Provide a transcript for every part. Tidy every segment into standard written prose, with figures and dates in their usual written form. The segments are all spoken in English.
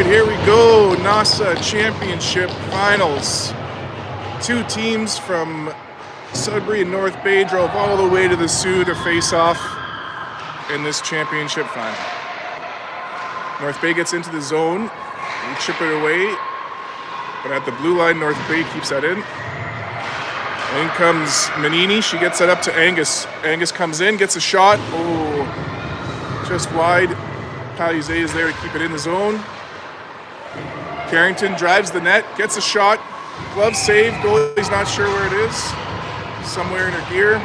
here we go. NOSSA Championship Finals. Two teams from Sudbury and North Bay drove all the way to the Sioux to face off in this championship final. North Bay gets into the zone. We chip it away, but at the blue line, North Bay keeps that in. In comes Manini. She gets that up to Angus. Angus comes in, gets a shot. Oh, just wide. Palize is there to keep it in the zone. Carrington drives the net, gets a shot. Glove save. Goalie's not sure where it is. Somewhere in her gear.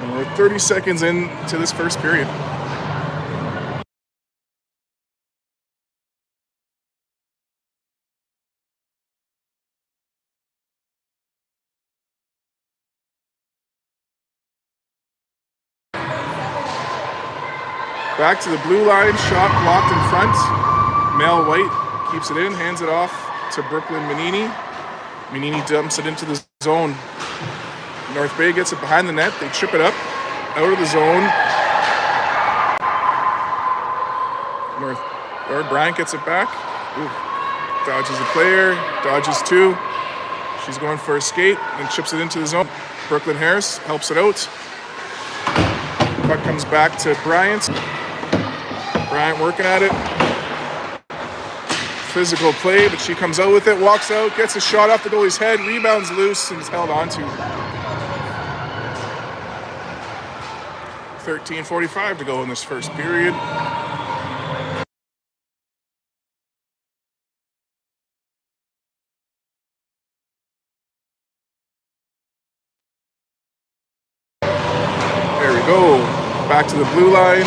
And we're 30 seconds into this first period. Back to the blue line, shot blocked in front. Mel White keeps it in, hands it off to Brooklyn Manini. Manini dumps it into the zone. North Bay gets it behind the net. They chip it up, out of the zone. Bryant gets it back. Ooh. Dodges a player, dodges two. She's going for a skate and chips it into the zone. Brooklyn Harris helps it out. Puck comes back to Bryant. Bryant working at it. Physical play, but she comes out with it, walks out, gets a shot off the goalie's head, rebounds loose, and is held onto. 13:45 to go in this first period. There we go. Back to the blue line.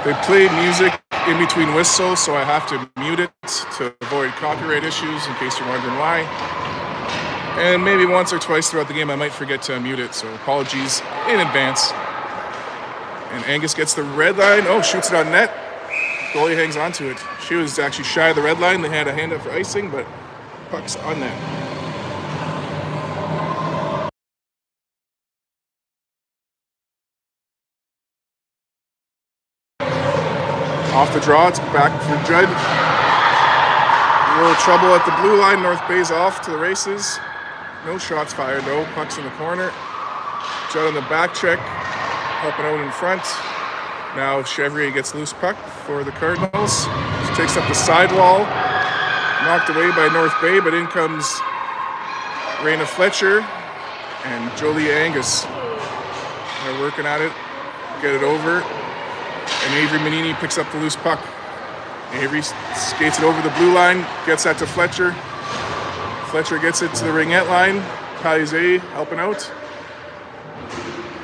They played music in between whistles, so I have to mute it to avoid copyright issues, in case you're wondering why. And maybe once or twice throughout the game, I might forget to mute it, so apologies in advance. And Angus gets the red line. Oh, shoots it on net. Goalie hangs onto it. She was actually shy of the red line. They had a hand up for icing, but puck's on net. Off the draw, it's back for Judd. A little trouble at the blue line. North Bay's off to the races. No shots fired though. Puck's in the corner. Judd on the back check, helping out in front. Now Chevrier gets loose puck for the Cardinals. She takes up the sidewall. Knocked away by North Bay, but in comes Raina Fletcher and Jolie Angus. They're working at it. Get it over. And Avery Manini picks up the loose puck. Avery skates it over the blue line, gets that to Fletcher. Fletcher gets it to the ringette line. Palize helping out.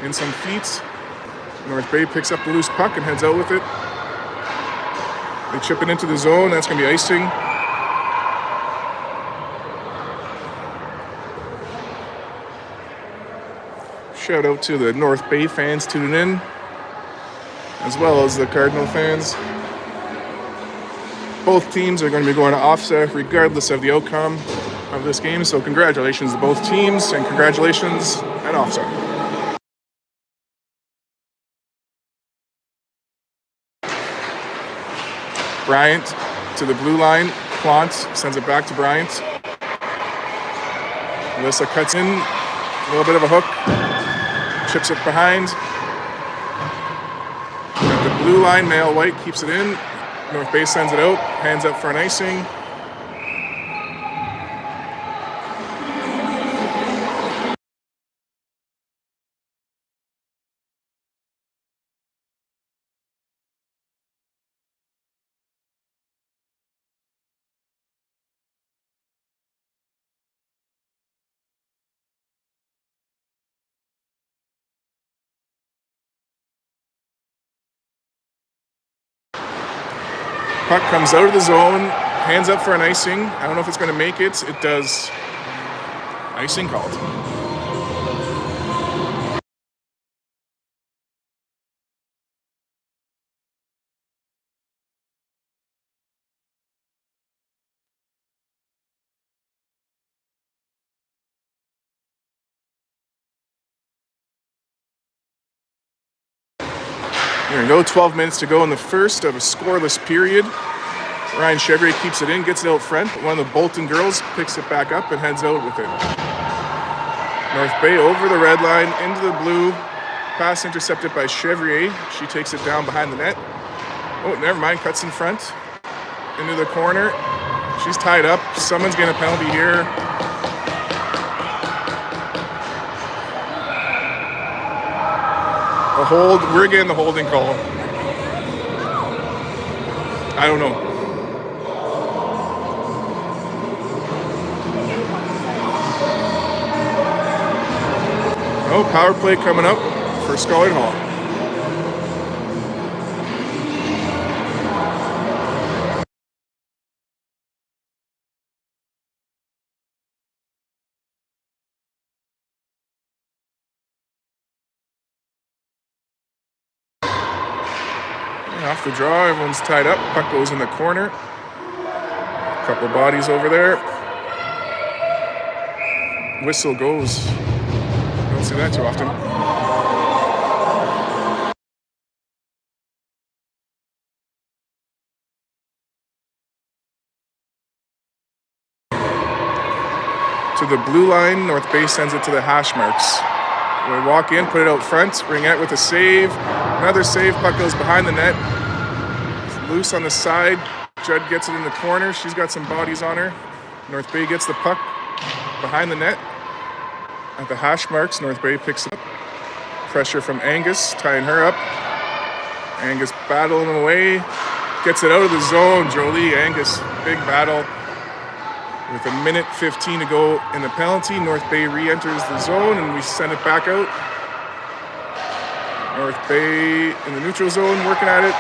In some feet. North Bay picks up the loose puck and heads out with it. They chip it into the zone. That's going to be icing. Shout out to the North Bay fans tuning in, as well as the Cardinal fans. Both teams are going to be going to offset regardless of the outcome of this game, so congratulations to both teams and congratulations at offset. Bryant to the blue line. Plant sends it back to Bryant. Alyssa cuts in, a little bit of a hook, chips it behind. At the blue line, Male White keeps it in. North Bay sends it out, hands up for an icing. Puck comes out of the zone, hands up for an icing. I don't know if it's going to make it. It does. Icing called. There we go, 12 minutes to go in the first of a scoreless period. Ryan Chevrier keeps it in, gets it out front. One of the Bolton girls picks it back up and heads out with it. North Bay over the red line, into the blue. Pass intercepted by Chevrier. She takes it down behind the net. Oh, never mind, cuts in front. Into the corner. She's tied up. Someone's getting a penalty here. A hold. We're getting the holding call. I don't know. Oh, power play coming up for Scarlett Hall. Off the draw, everyone's tied up. Puck goes in the corner. A couple bodies over there. Whistle goes. Don't see that too often. To the blue line, North Bay sends it to the hash marks. We walk in, put it out front, Ringette with a save. Another save, puck goes behind the net. It's loose on the side. Judd gets it in the corner. She's got some bodies on her. North Bay gets the puck behind the net. At the hash marks, North Bay picks it up. Pressure from Angus, tying her up. Angus battling away. Gets it out of the zone. Jolie, Angus, big battle. With a minute 15 to go in the penalty, North Bay re-enters the zone and we send it back out. North Bay in the neutral zone, working at it.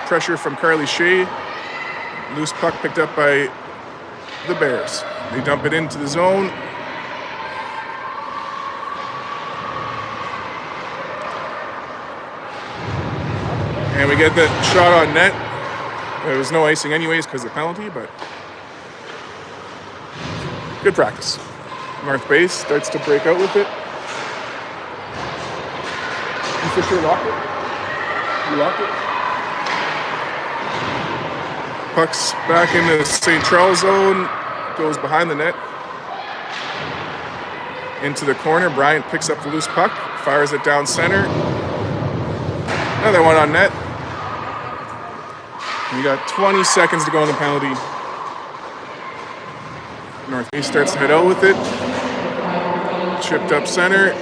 Pressure from Carly Shea. Loose puck picked up by the Bears. They dump it into the zone. And we get the shot on net. There was no icing anyways because of the penalty, but good practice. North Bay starts to break out with it. You for sure locked it? You locked it? Puck's back into the St. Charles zone. Goes behind the net. Into the corner. Bryant picks up the loose puck. Fires it down center. Another one on net. We got 20 seconds to go in the penalty. North Bay starts to head out with it. Chipped up center.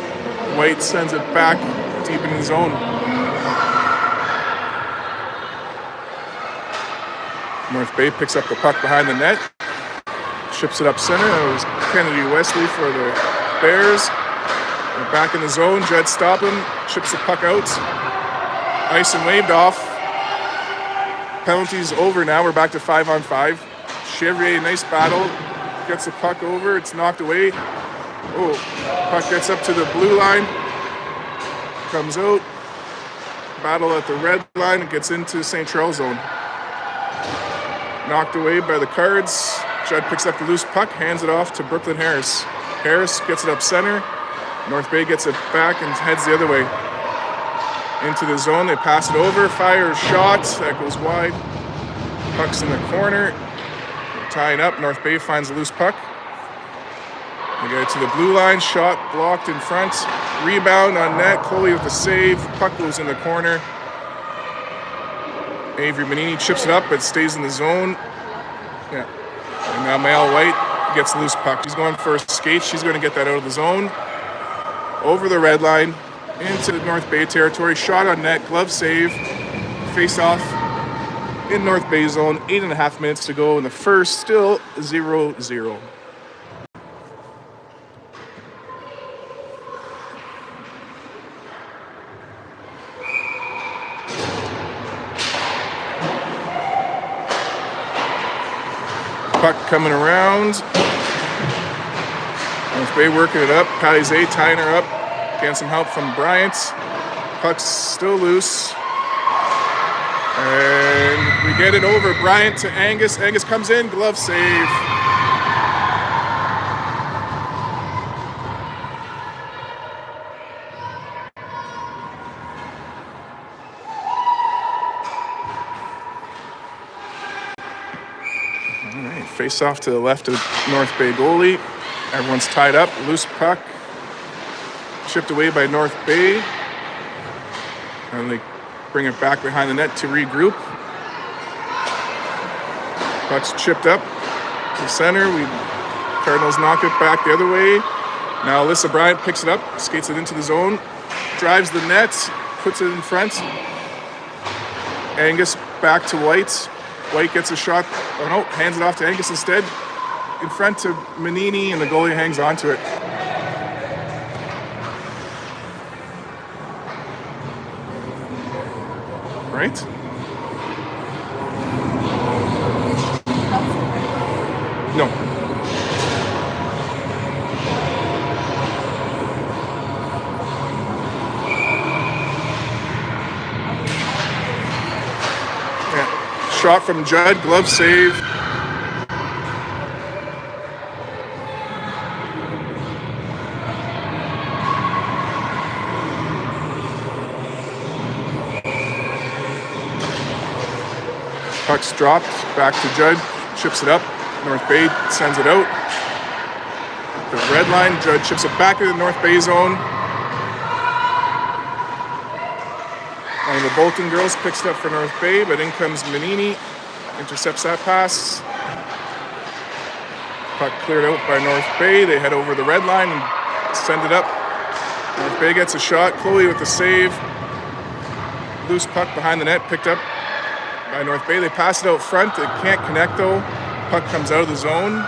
White sends it back deep in the zone. North Bay picks up the puck behind the net. Chips it up center. That was Kennedy Wesley for the Bears. They're back in the zone. Judd stopped him. Chips the puck out. Ice and waved off. Penalty's over now. We're back to 5-on-5. Chevrier, nice battle. Gets the puck over. It's knocked away. Oh, puck gets up to the blue line. Comes out. Battle at the red line. It gets into St. Charles zone. Knocked away by the Cards. Judd picks up the loose puck. Hands it off to Brooklyn Harris. Harris gets it up center. North Bay gets it back and heads the other way. Into the zone. They pass it over. Fire shot. That goes wide. Puck's in the corner. Tying up, North Bay finds a loose puck. They get it to the blue line, shot blocked in front. Rebound on net, Chloe with the save. Puck goes in the corner. Avery Manini chips it up, but stays in the zone. Yeah. And now Mel White gets the loose puck. She's going for a skate. She's going to get that out of the zone. Over the red line, into the North Bay territory. Shot on net, glove save. Face off. In North Bay zone, 8.5 minutes to go in the first, still 0-0. Puck coming around. North Bay working it up. Patty Zay tying her up. Getting some help from Bryant. Puck's still loose. And we get it over. Bryant to Angus. Angus comes in. Glove save. All right, face off to the left of North Bay goalie. Everyone's tied up. Loose puck. Chipped away by North Bay. And they bring it back behind the net to regroup. Puck's chipped up to center. Cardinals knock it back the other way. Now Alyssa Bryant picks it up, skates it into the zone, drives the net, puts it in front. Angus back to White. White gets a shot. Oh no, hands it off to Angus instead. In front to Manini, and the goalie hangs on to it. Right? No. Yeah. Shot from Judd, glove save. Puck's dropped, back to Judd, chips it up. North Bay sends it out. The red line, Judd chips it back into the North Bay zone. One of the Bolton girls picks it up for North Bay, but in comes Manini, intercepts that pass. Puck cleared out by North Bay. They head over the red line and send it up. North Bay gets a shot. Chloe with the save. Loose puck behind the net, picked up by North Bay. They pass it out front. They can't connect though. Puck comes out of the zone.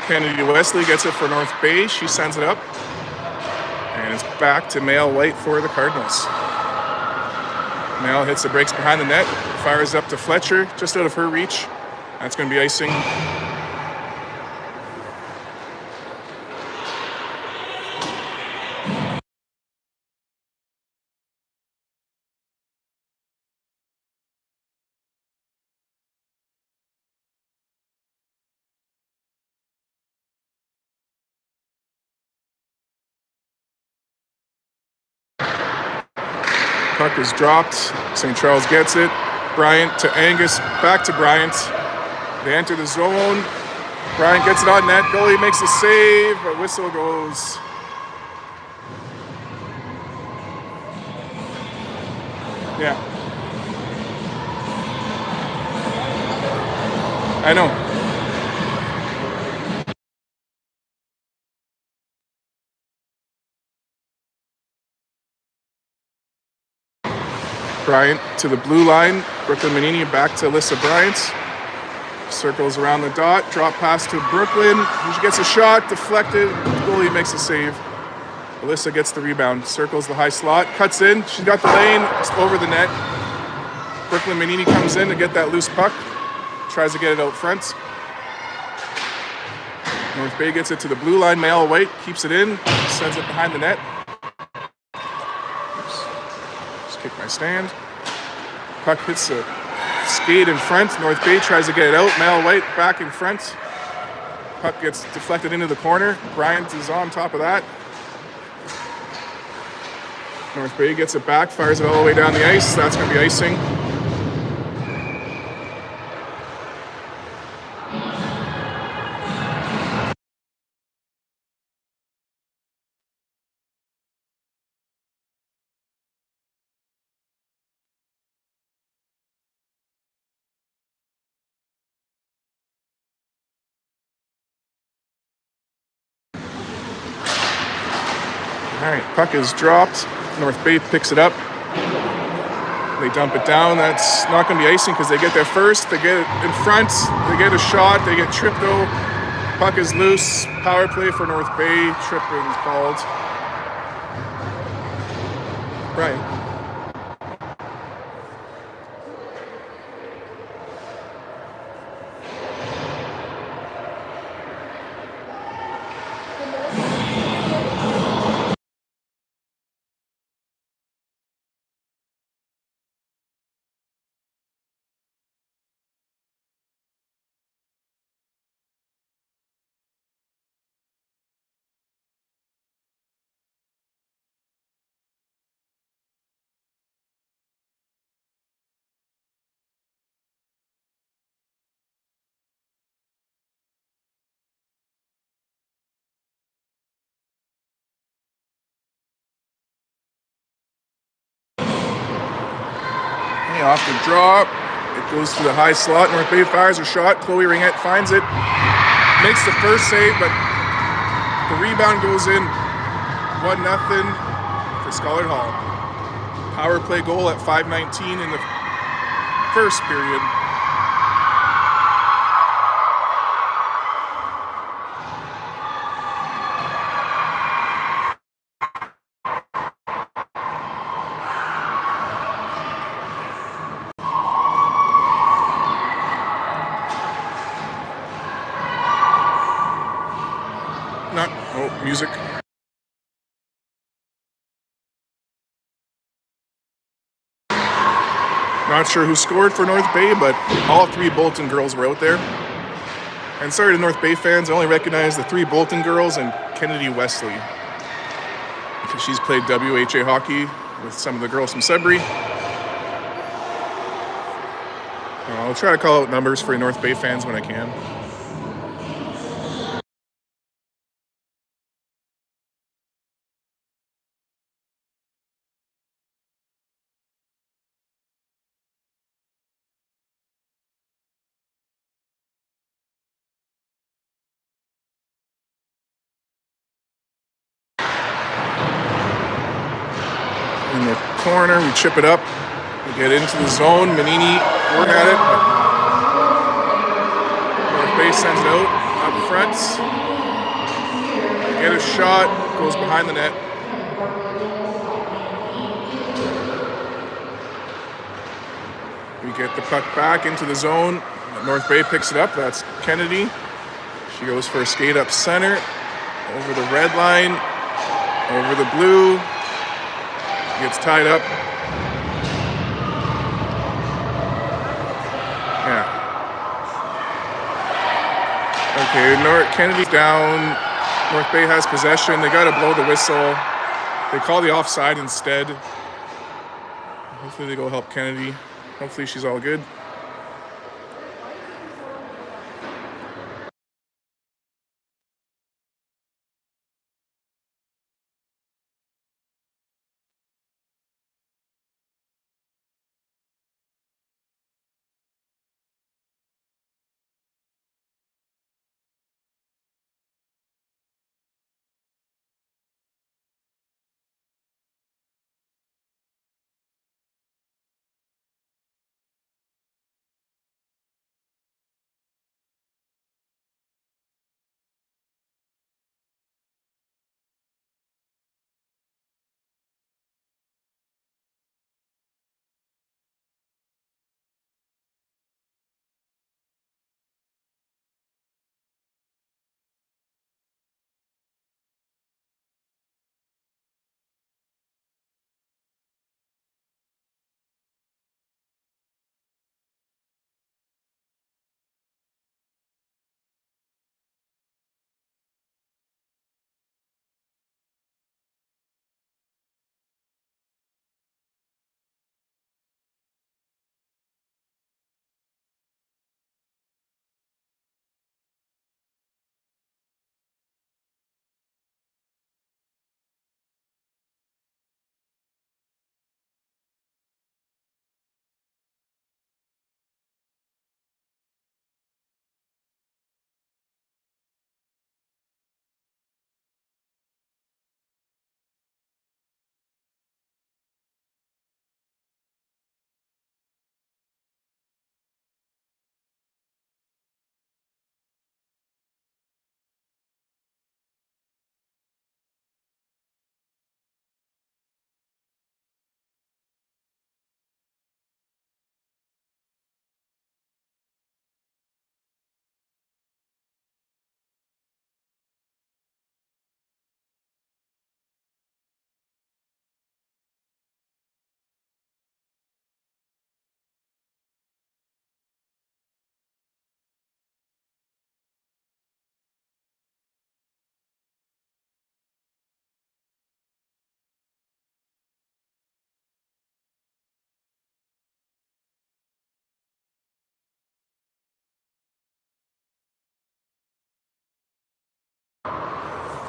Kennedy Wesley gets it for North Bay. She sends it up. And it's back to Mail White for the Cardinals. Mail hits the brakes behind the net. Fires up to Fletcher, just out of her reach. That's going to be icing. Puck is dropped. St. Charles gets it. Bryant to Angus. Back to Bryant. They enter the zone. Bryant gets it on net. Goalie makes a save, but whistle goes. Yeah. I know. Bryant to the blue line. Brooklyn Manini back to Alyssa Bryant. Circles around the dot. Drop pass to Brooklyn. She gets a shot. Deflected. Goalie makes a save. Alyssa gets the rebound. Circles the high slot. Cuts in. She's got the lane. It's over the net. Brooklyn Manini comes in to get that loose puck. Tries to get it out front. North Bay gets it to the blue line. Mail White keeps it in. Sends it behind the net. Kick my stand. Puck hits a skate in front. North Bay tries to get it out. Mal White back in front. Puck gets deflected into the corner. Bryant is on top of that. North Bay gets it back, fires it all the way down the ice. That's going to be icing. All right, puck is dropped. North Bay picks it up. They dump it down. That's not going to be icing because they get there first. They get it in front. They get a shot. They get tripped though. Puck is loose. Power play for North Bay. Tripping called. Right. off the draw. It goes to the high slot. North Bay fires a shot. Chloe Ringette finds it. Makes the first save, but the rebound goes in. 1-0 for Scholar Hall. Power play goal at 5:19 in the first period. Music. Not sure who scored for North Bay, but all 3 Bolton girls were out there. And sorry to North Bay fans, I only recognize the 3 Bolton girls and Kennedy Wesley, because she's played WHA hockey with some of the girls from Sudbury. I'll try to call out numbers for North Bay fans when I can. In the corner, we chip it up. We get into the zone. Manini work at it, but North Bay sends it out up front. We get a shot, goes behind the net. We get the puck back into the zone. North Bay picks it up. That's Kennedy. She goes for a skate up center, over the red line, over the blue. Gets tied up. Yeah. Okay, Kennedy's down. North Bay has possession. They got to blow the whistle. They call the offside instead. Hopefully they go help Kennedy. Hopefully she's all good.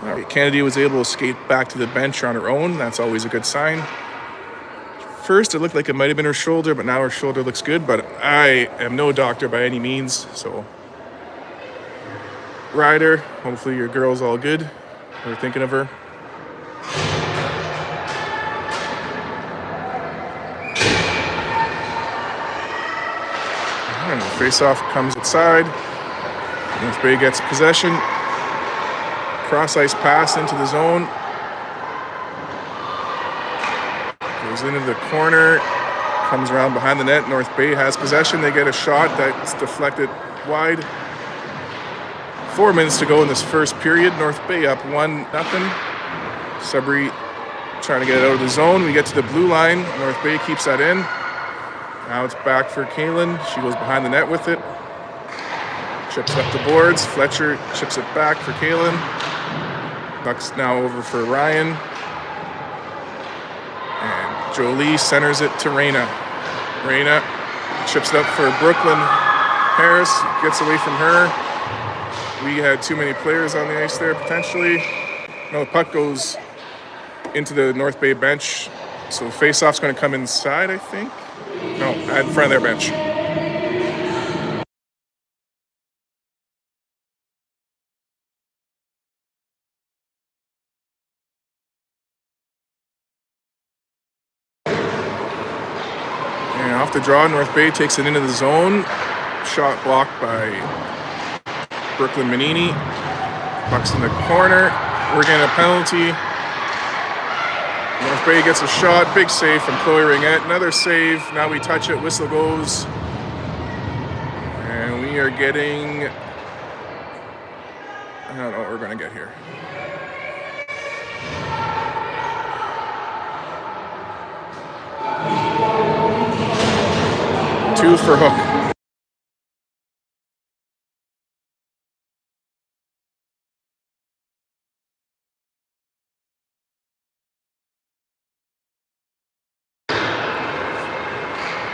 All right, Kennedy was able to skate back to the bench on her own. That's always a good sign. First, it looked like it might have been her shoulder, but now her shoulder looks good. But I am no doctor by any means, so. Ryder, hopefully your girl's all good. We're thinking of her. And the face-off comes inside. North Bay gets possession. Cross-ice pass into the zone. Goes into the corner. Comes around behind the net. North Bay has possession. They get a shot that's deflected wide. 4 minutes to go in this first period. North Bay up 1-0. Sudbury trying to get it out of the zone. We get to the blue line. North Bay keeps that in. Now it's back for Kaylin. She goes behind the net with it. Chips up the boards. Fletcher chips it back for Kaylin. Buck's now over for Ryan. And Jolie centers it to Reyna. Reyna chips it up for Brooklyn. Harris gets away from her. We had too many players on the ice there, potentially. No, the puck goes into the North Bay bench. So the face-off's going to come inside, I think. No, in front of their bench. And off the draw, North Bay takes it into the zone. Shot blocked by Brooklyn Manini. Puck's in the corner. We're getting a penalty. North Bay gets a shot. Big save from Chloe Ringette. Another save. Now we touch it. Whistle goes. And we are getting... I don't know what we're going to get here. Two for Hook.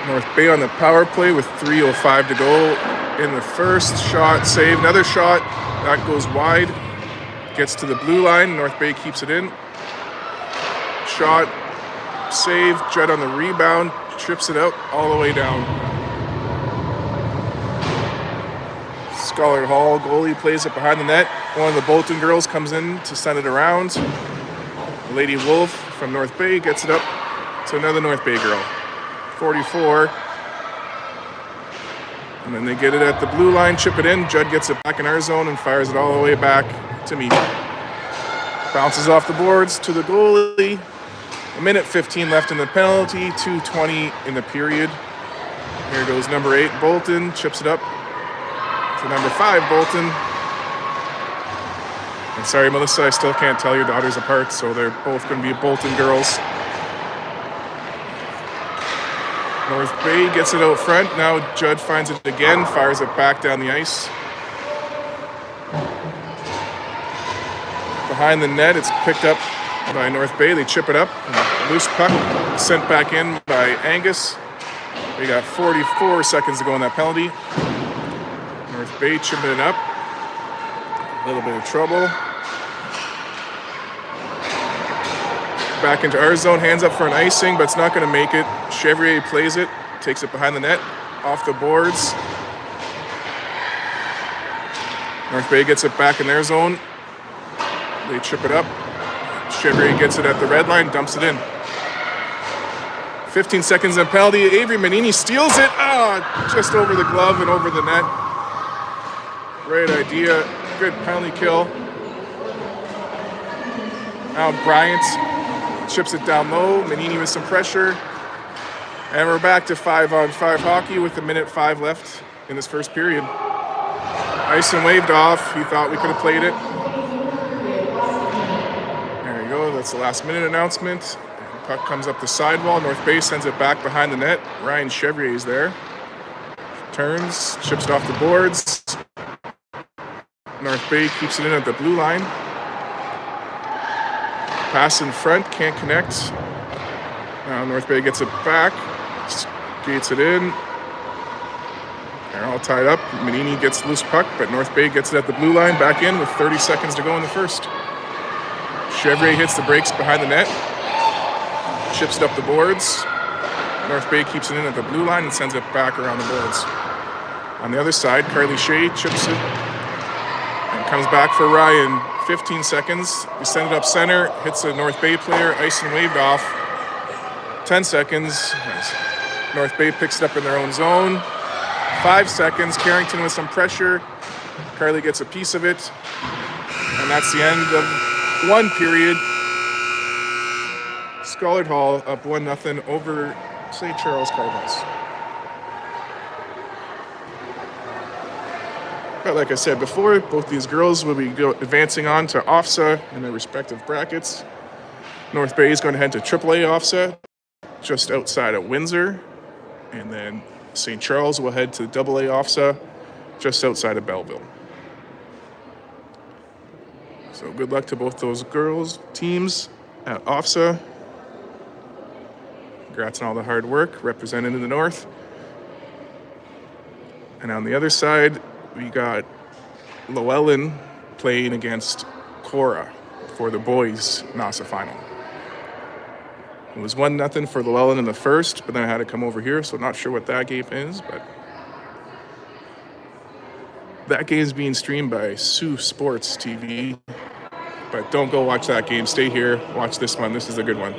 North Bay on the power play with 3:05 to go in the first. Shot, save, another shot. That goes wide. Gets to the blue line. North Bay keeps it in. Shot, save. Judd on the rebound. Trips it out all the way down. Scholar Hall, goalie, plays it behind the net. One of the Bolton girls comes in to send it around. Lady Wolf from North Bay gets it up to another North Bay girl. 44. And then they get it at the blue line, chip it in. Judd gets it back in our zone and fires it all the way back to me. Bounces off the boards to the goalie. 1:15 left in the penalty, 2:20 in the period. Here goes number 8, Bolton, chips it up to number 5, Bolton. And sorry, Melissa, I still can't tell your daughters apart, so they're both going to be Bolton girls. North Bay gets it out front. Now Judd finds it again, fires it back down the ice. Behind the net, it's picked up by North Bay. They chip it up. Loose puck sent back in by Angus. We got 44 seconds to go in that penalty. North Bay chipping it up. A little bit of trouble. Back into our zone, hands up for an icing, but it's not going to make it. Chevrier plays it, takes it behind the net, off the boards. North Bay gets it back in their zone. They chip it up. Chevrier gets it at the red line, dumps it in. 15 seconds in penalty. Avery Manini steals it. Just over the glove and over the net. Great idea. Good penalty kill. Now Bryant chips it down low. Manini with some pressure. And we're back to 5-on-5 hockey with 1:05 left in this first period. Ison waved off. He thought we could have played it. There you go. That's the last minute announcement. Puck comes up the sidewall. North Bay sends it back behind the net. Ryan Chevrier is there. Turns, chips it off the boards. North Bay keeps it in at the blue line. Pass in front, can't connect. Now North Bay gets it back, skates it in. They're all tied up. Manini gets loose puck, but North Bay gets it at the blue line, back in with 30 seconds to go in the first. Chevrier hits the brakes behind the net. Chips it up the boards. North Bay keeps it in at the blue line and sends it back around the boards. On the other side, Carly Shea chips it and comes back for Ryan. 15 seconds. We send it up center, hits a North Bay player, ice and waved off. 10 seconds. North Bay picks it up in their own zone. 5 seconds. Carrington with some pressure. Carly gets a piece of it. And that's the end of one period. Scholar Hall up 1-0 over St. Charles Cardinals. But like I said before, both these girls will be advancing on to OFSA in their respective brackets. North Bay is going to head to AAA OFSA, just outside of Windsor. And then St. Charles will head to AA OFSA, just outside of Belleville. So good luck to both those girls' teams at OFSA. Congrats on all the hard work represented in the North. And on the other side, we got Llewellyn playing against Cora for the boys' NOSSA final. It was 1-0 for Llewellyn in the first, but then I had to come over here, so not sure what that game is, but that game is being streamed by Sioux Sports TV. But don't go watch that game. Stay here, watch this one. This is a good one.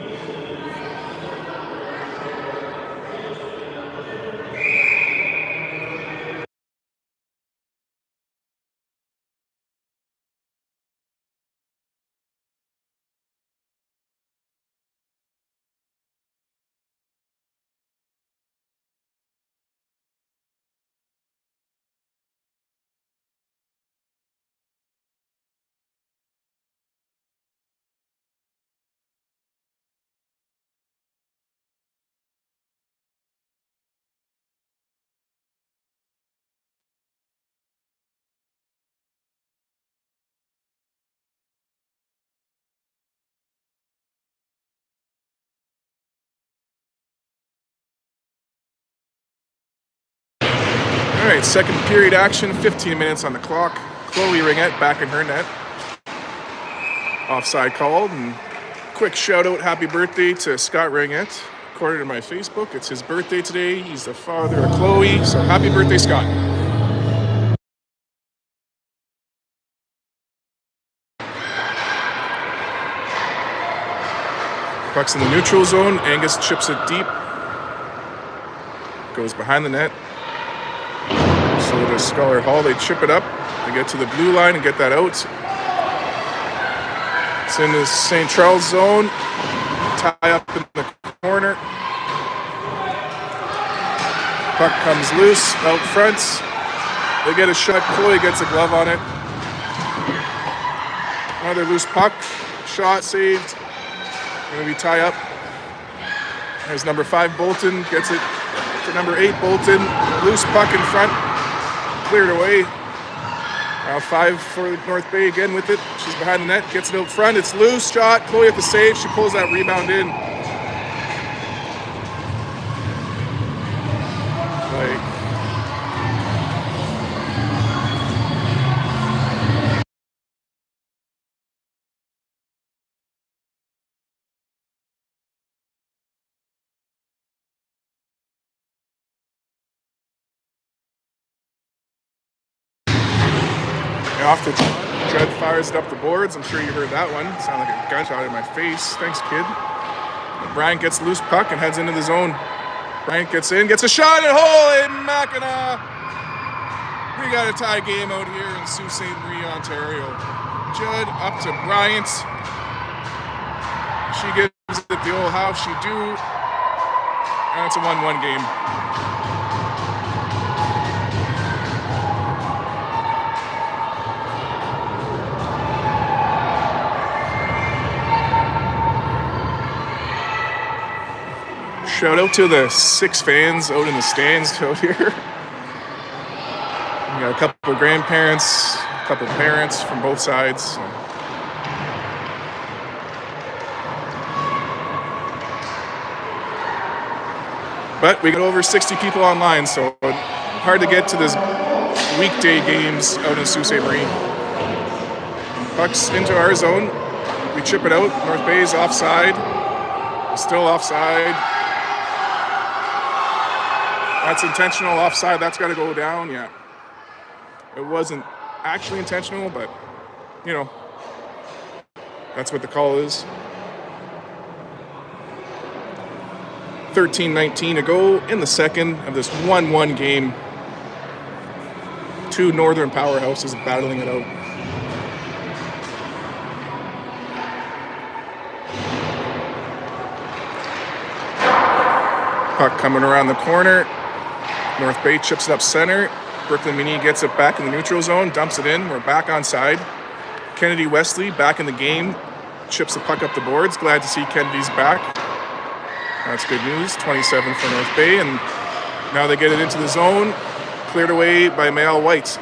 All right, second period action, 15 minutes on the clock. Chloe Ringette back in her net. Offside called, and quick shout out, happy birthday to Scott Ringette. According to my Facebook, it's his birthday today. He's the father of Chloe, so happy birthday, Scott. Puck's in the neutral zone. Angus chips it deep. Goes behind the net. So to Scholar Hall, they chip it up. They get to the blue line and get that out. It's in the St. Charles zone. Tie up in the corner. Puck comes loose out front. They get a shot. Chloe gets a glove on it. Another loose puck. Shot saved. Going to be tie up. There's number 5 Bolton. Gets it to number 8 Bolton. Loose puck in front. Cleared away. 5 for North Bay again with it. She's behind the net. Gets it out front. It's loose. Shot. Chloe at the save. She pulls that rebound in. Off the Judd fires it up the boards. I'm sure you heard that one. Sounded like a gunshot in my face. Thanks, kid. Bryant gets loose puck and heads into the zone. Bryant gets in, gets a shot, and holy Mackinac! We got a tie game out here in Sault Ste. Marie, Ontario. Judd up to Bryant. She gives it the old how she do. And it's a 1-1 game. Shout out to the 6 fans out in the stands out here. We got a couple of grandparents, a couple of parents from both sides. So. But we got over 60 people online, so hard to get to this weekday games out in Sault Ste. Marie. Puck's into our zone. We chip it out. North Bay's offside. Still offside. That's intentional offside. That's got to go down. Yeah. It wasn't actually intentional, but, you know, that's what the call is. 13-19 to go in the second of this 1-1 game. Two northern powerhouses battling it out. Puck coming around the corner. North Bay chips it up center. Brooklyn Mini gets it back in the neutral zone, dumps it in. We're back on side. Kennedy Wesley back in the game. Chips the puck up the boards. Glad to see Kennedy's back. That's good news. 27 for North Bay. And now they get it into the zone. Cleared away by Mael White.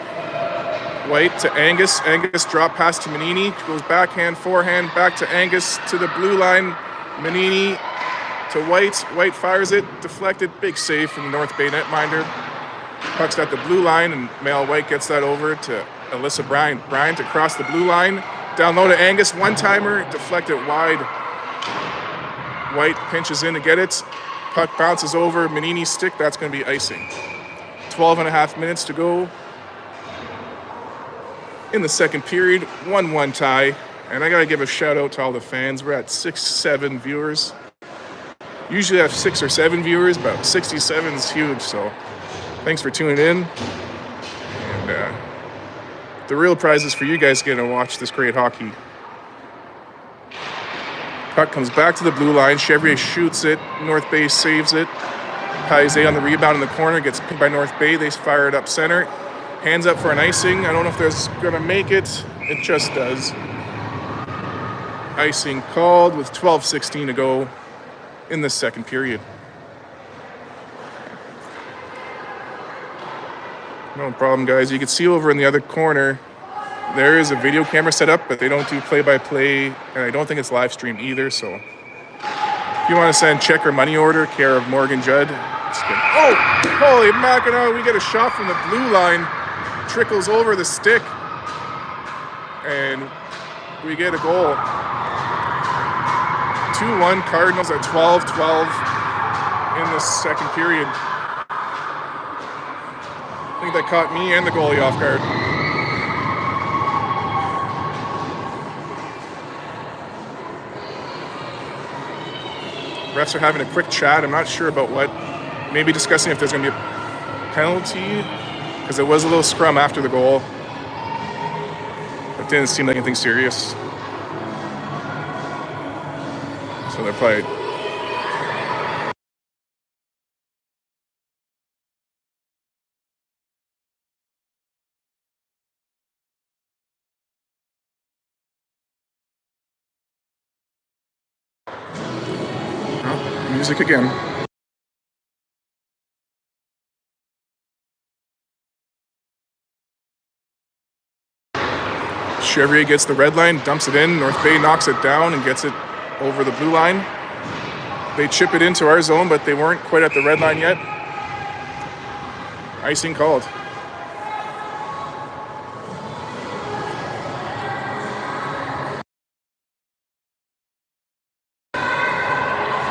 White to Angus. Angus drop pass to Manini. Goes backhand, forehand, back to Angus to the blue line. Manini to White. White fires it. Deflected. Big save from the North Bay netminder. Puck's at the blue line, and Mael White gets that over to Alyssa Bryant. Bryant across the blue line. Down low to Angus. One-timer. Deflected wide. White pinches in to get it. Puck bounces over Manini's stick. That's going to be icing. 12 and a half minutes to go in the second period. 1-1 tie. And I got to give a shout out to all the fans. We're at 6-7 viewers. Usually I have 6 or 7 viewers, but 67 is huge. So thanks for tuning in. And the real prize is for you guys getting to watch this great hockey. Puck comes back to the blue line. Chevrier shoots it. North Bay saves it. Paise on the rebound in the corner. Gets picked by North Bay. They fire it up center. Hands up for an icing. I don't know if there's going to make it. It just does. Icing called with 12:16 to go in the second period. No problem, guys. You can see over in the other corner, there is a video camera set up, but they don't do play-by-play, and I don't think it's live streamed either, so if you want to send check or money order, care of Morgan Judd. Oh, holy mackerel, we get a shot from the blue line, trickles over the stick, and we get a goal. 2-1 Cardinals at 12-12 in the second period. I think that caught me and the goalie off guard. Refs are having a quick chat. I'm not sure about what. Maybe discussing if there's going to be a penalty, because there was a little scrum after the goal. It didn't seem like anything serious. So they're played. Music again. Chevrier gets the red line, dumps it in. North Bay knocks it down and gets it over the blue line. They chip it into our zone, but they weren't quite at the red line yet. Icing called.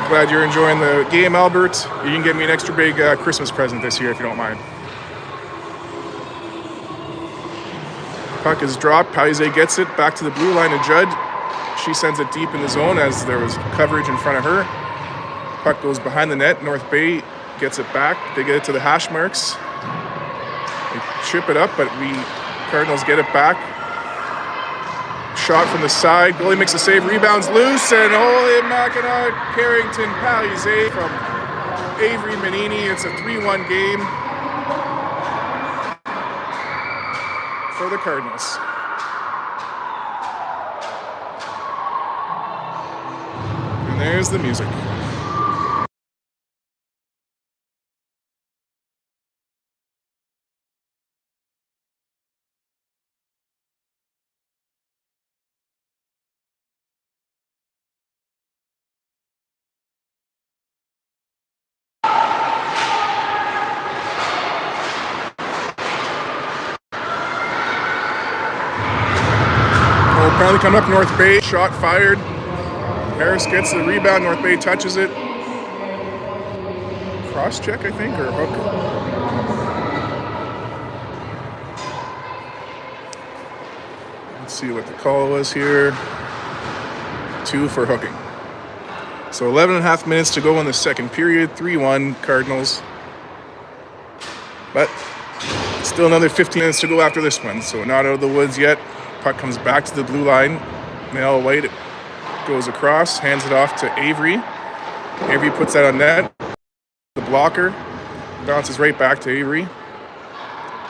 Glad you're enjoying the game, Albert. You can get me an extra big Christmas present this year if you don't mind. Puck is dropped. Paise gets it back to the blue line to Judd. She sends it deep in the zone as there was coverage in front of her. Puck goes behind the net. North Bay gets it back. They get it to the hash marks. They chip it up, but Cardinals get it back. Shot from the side. Goalie makes a save. Rebounds loose. And holy Mackinac, Carrington Paise from Avery Manini. It's a 3-1 game for the Cardinals. And there's the music. Apparently coming up North Bay, shot fired. Harris gets the rebound, North Bay touches it. cross check, I think, or hook. Let's see what the call was here. 2 for hooking. So 11.5 minutes to go in the second period. 3-1 Cardinals. But still another 15 minutes to go after this one. So not out of the woods yet. Puck comes back to the blue line. Mel White goes across, hands it off to Avery. Avery puts that on net. The blocker bounces right back to Avery.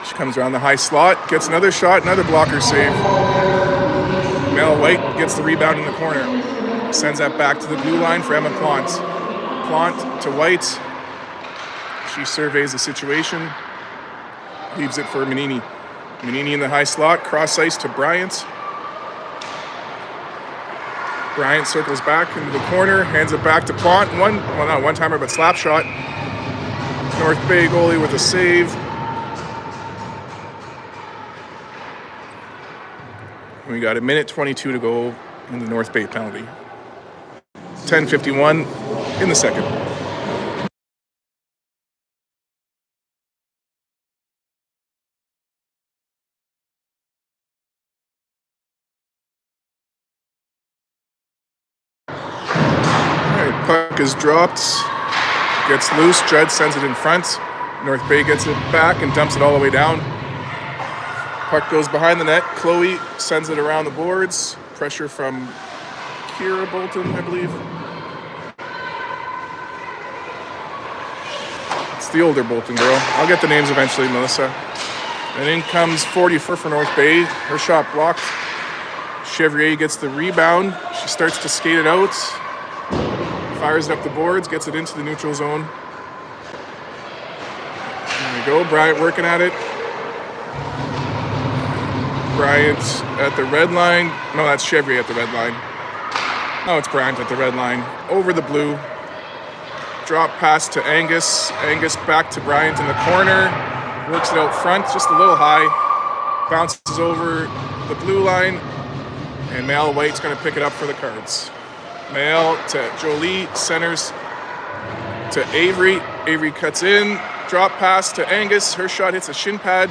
She comes around the high slot, gets another shot, another blocker save. Mel White gets the rebound in the corner. Sends that back to the blue line for Emma Plant. Plant to White. She surveys the situation. Leaves it for Manini. Manini in the high slot, cross ice to Bryant. Bryant circles back into the corner, hands it back to Plant. Not one-timer, but slap shot. North Bay goalie with a save. We got 1:22 to go in the North Bay penalty. 10:51 in the second. Puck is dropped, gets loose, Judd sends it in front. North Bay gets it back and dumps it all the way down. Puck goes behind the net. Chloe sends it around the boards. Pressure from Kira Bolton, I believe. It's the older Bolton girl. I'll get the names eventually, Melissa. And in comes 44 for North Bay. Her shot blocked. Chevrier gets the rebound. She starts to skate it out. Fires it up the boards, gets it into the neutral zone. There we go, Bryant working at it. Bryant at the red line. No, that's Chevrier at the red line. No, it's Bryant at the red line. Over the blue. Drop pass to Angus. Angus back to Bryant in the corner. Works it out front, just a little high. Bounces over the blue line. And Mel White's going to pick it up for the Cards. Mail to Jolie, centers to Avery. Avery cuts in, drop pass to Angus. Her shot hits a shin pad.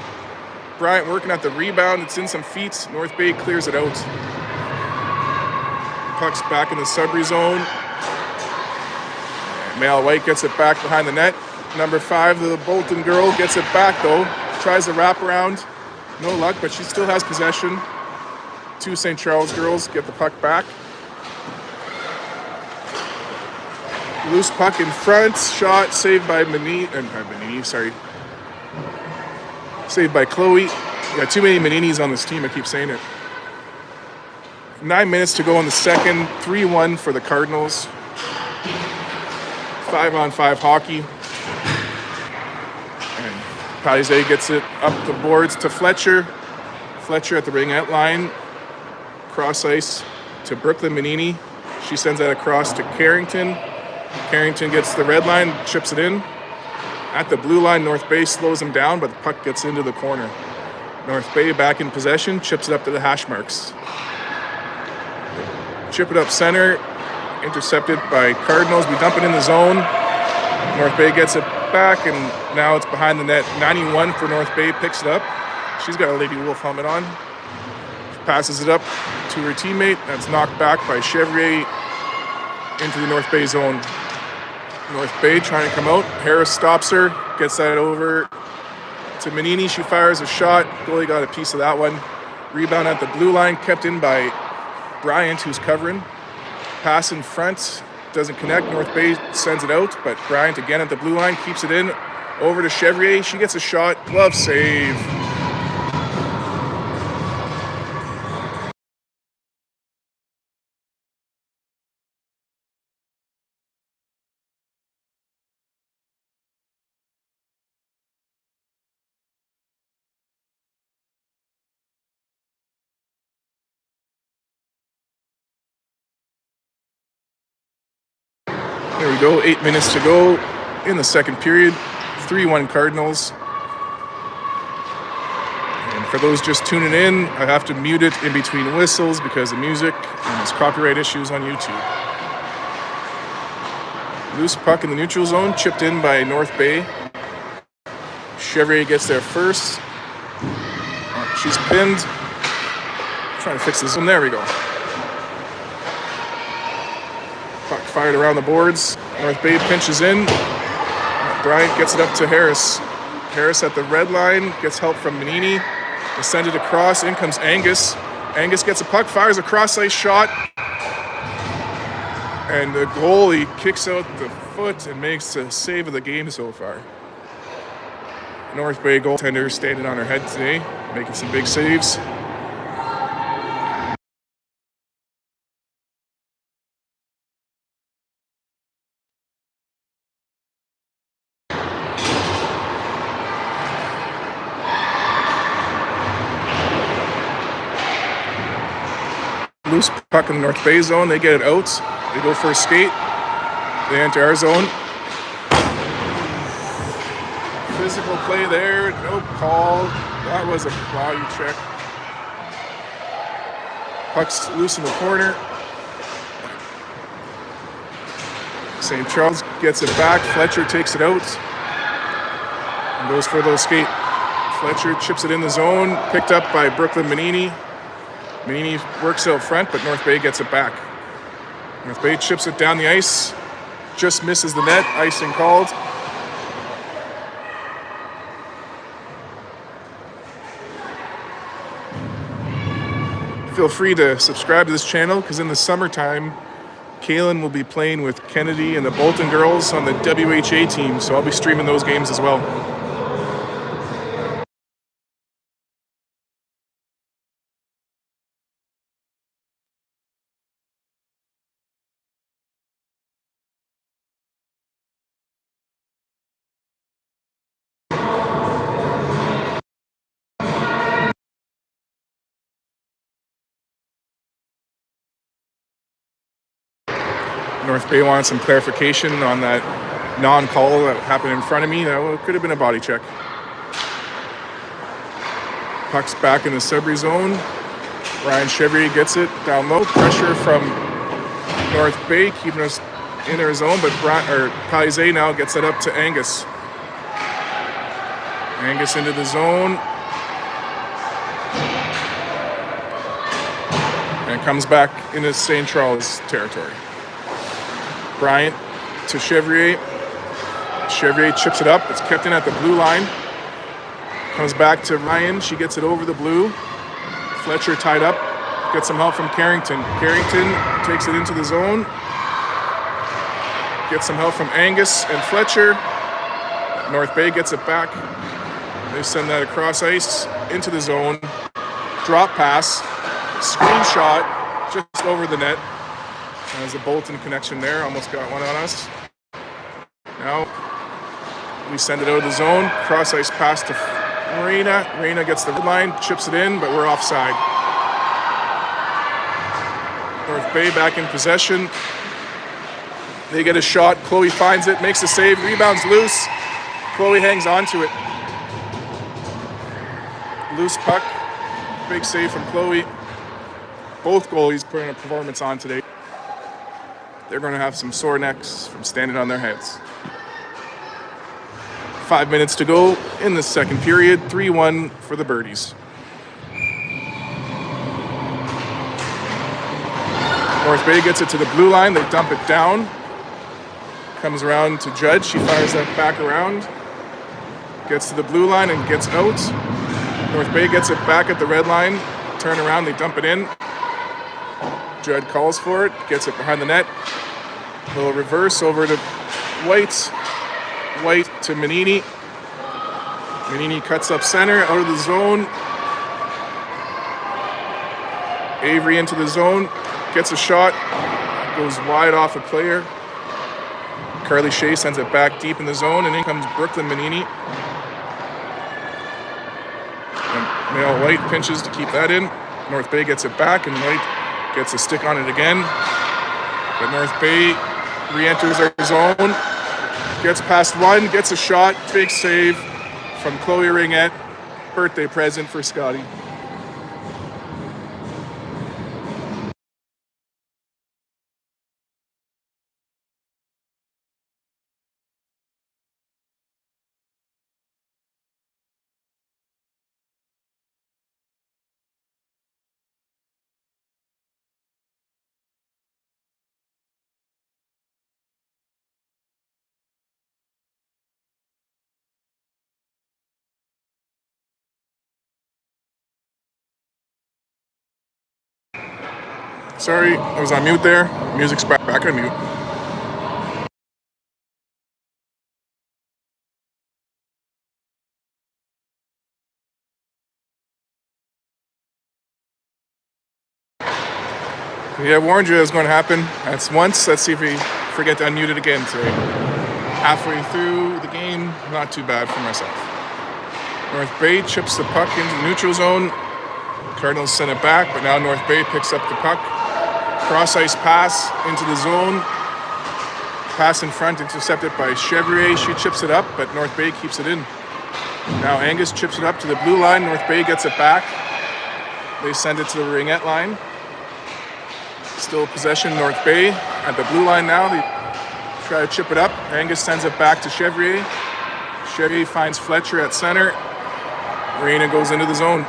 Bryant working at the rebound. It's in some feet. North Bay clears it out. Puck's back in the Sudbury zone. Mail White gets it back behind the net. Number 5, the Bolton girl, gets it back though. Tries to wrap around. No luck, but she still has possession. 2 St. Charles girls get the puck back. Loose puck in front, shot saved by saved by Chloe. We got too many Maninis on this team, I keep saying it. 9 minutes to go in the second, 3-1 for the Cardinals. 5-on-5 hockey. And Palizé gets it up the boards to Fletcher. Fletcher at the ringette line. Cross ice to Brooklyn Manini. She sends that across to Carrington. Carrington gets the red line, chips it in. At the blue line, North Bay slows him down, but the puck gets into the corner. North Bay back in possession, chips it up to the hash marks. Chip it up center, intercepted by Cardinals. We dump it in the zone. North Bay gets it back, and now it's behind the net. 91 for North Bay, picks it up. She's got a Lady Wolf helmet on. Passes it up to her teammate. That's knocked back by Chevrier into the North Bay zone. North Bay trying to come out. Harris stops her, gets that over to Manini. She fires a shot. Goalie got a piece of that one. Rebound at the blue line, kept in by Bryant, who's covering. Pass in front, doesn't connect. North Bay sends it out, but Bryant again at the blue line, keeps it in. Over to Chevrier. She gets a shot. Glove save. There we go, 8 minutes to go in the second period. 3-1 Cardinals. And for those just tuning in, I have to mute it in between whistles because of music and there's copyright issues on YouTube. Loose puck in the neutral zone, chipped in by North Bay. Chevrier gets there first. She's pinned. Trying to fix this one. There we go. Puck fired around the boards. North Bay pinches in. Bryant gets it up to Harris. Harris at the red line, gets help from Manini. They send it across. In comes Angus. Angus gets a puck, fires a cross-ice shot. And the goalie kicks out the foot and makes the save of the game so far. North Bay goaltender standing on her head today, making some big saves. Loose puck in the North Bay zone. They get it out. They go for a skate. They enter our zone. Physical play there. No call. That was a body check. Puck's loose in the corner. St. Charles gets it back. Fletcher takes it out and goes for a little skate. Fletcher chips it in the zone. Picked up by Brooklyn Manini. Manini works out front, but North Bay gets it back. North Bay chips it down the ice, just misses the net, icing called. Feel free to subscribe to this channel, because in the summertime, Kaylin will be playing with Kennedy and the Bolton girls on the WHA team, so I'll be streaming those games as well. North Bay wanted some clarification on that non-call that happened in front of me. That could have been a body check. Puck's back in the Sudbury zone. Ryan Chevrier gets it down low. Pressure from North Bay, keeping us in their zone, but Palizé now gets it up to Angus. Angus into the zone. And comes back into St. Charles territory. Bryant to Chevrier. Chevrier chips it up. It's kept in at the blue line. Comes back to Ryan. She gets it over the blue. Fletcher tied up. Gets some help from Carrington. Carrington takes it into the zone. Gets some help from Angus and Fletcher. North Bay gets it back. They send that across ice into the zone. Drop pass. Screenshot just over the net. There's a Bolton connection there. Almost got one on us. Now we send it out of the zone. Cross ice pass to Reina. Reina gets the red line, chips it in, but we're offside. North Bay back in possession. They get a shot. Chloe finds it, makes the save, rebounds loose. Chloe hangs on to it. Loose puck. Big save from Chloe. Both goalies putting a performance on today. They're going to have some sore necks from standing on their heads. 5 minutes to go in the second period. 3-1 for the Birdies. North Bay gets it to the blue line. They dump it down. Comes around to Judge. She fires that back around. Gets to the blue line and gets out. North Bay gets it back at the red line. Turn around. They dump it in. Judd calls for it, gets it behind the net. A little reverse over to White. White to Manini. Manini cuts up center, out of the zone. Avery into the zone, gets a shot, goes wide off a player. Carly Shea sends it back deep in the zone, and in comes Brooklyn Manini. And Mel White pinches to keep that in. North Bay gets it back, and White gets a stick on it again, but North Bay re-enters their zone, gets past one, gets a shot, big save from Chloe Ringette. Birthday present for Scotty. Sorry, I was on mute there. Music's back on mute. Yeah, I warned you it was going to happen. That's once. Let's see if we forget to unmute it again today. Halfway through the game, not too bad for myself. North Bay chips the puck into the neutral zone. Cardinals send it back, but now North Bay picks up the puck. Cross-ice pass into the zone. Pass in front, intercepted by Chevrier. She chips it up, but North Bay keeps it in. Now Angus chips it up to the blue line. North Bay gets it back. They send it to the ringette line. Still possession, North Bay at the blue line now. They try to chip it up. Angus sends it back to Chevrier. Chevrier finds Fletcher at center. Reina goes into the zone.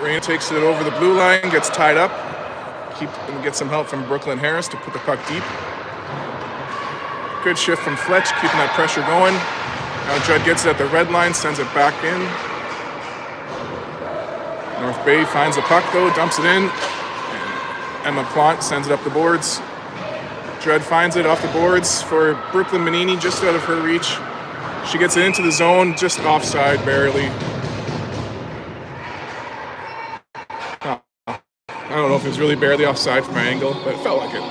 Reina takes it over the blue line, gets tied up. And get some help from Brooklyn Harris to put the puck deep. Good shift from Fletch, keeping that pressure going. Now Judd gets it at the red line, sends it back in. North Bay finds the puck though, dumps it in. Emma Plante sends it up the boards. Judd finds it off the boards for Brooklyn Manini, just out of her reach. She gets it into the zone, just offside, barely. I don't know if it was really barely offside from my angle, but it felt like it.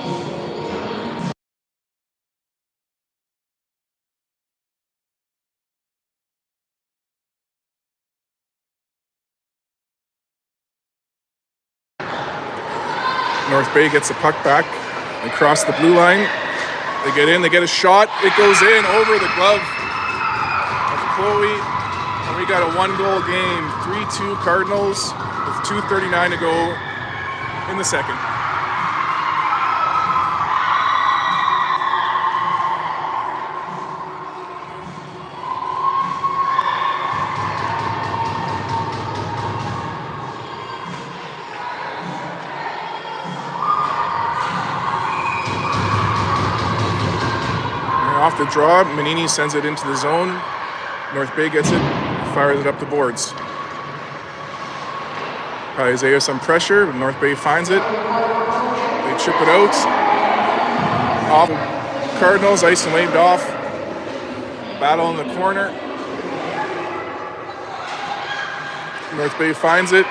North Bay gets the puck back across the blue line. They get in, they get a shot. It goes in over the glove of Chloe. And we got a 1-goal game. 3-2 Cardinals with 2:39 to go in the second. Off the draw, Manini sends it into the zone. North Bay gets it, fires it up the boards. Isaiah some pressure, but North Bay finds it. They chip it out. Off Cardinals, ice and waved off. Battle in the corner. North Bay finds it.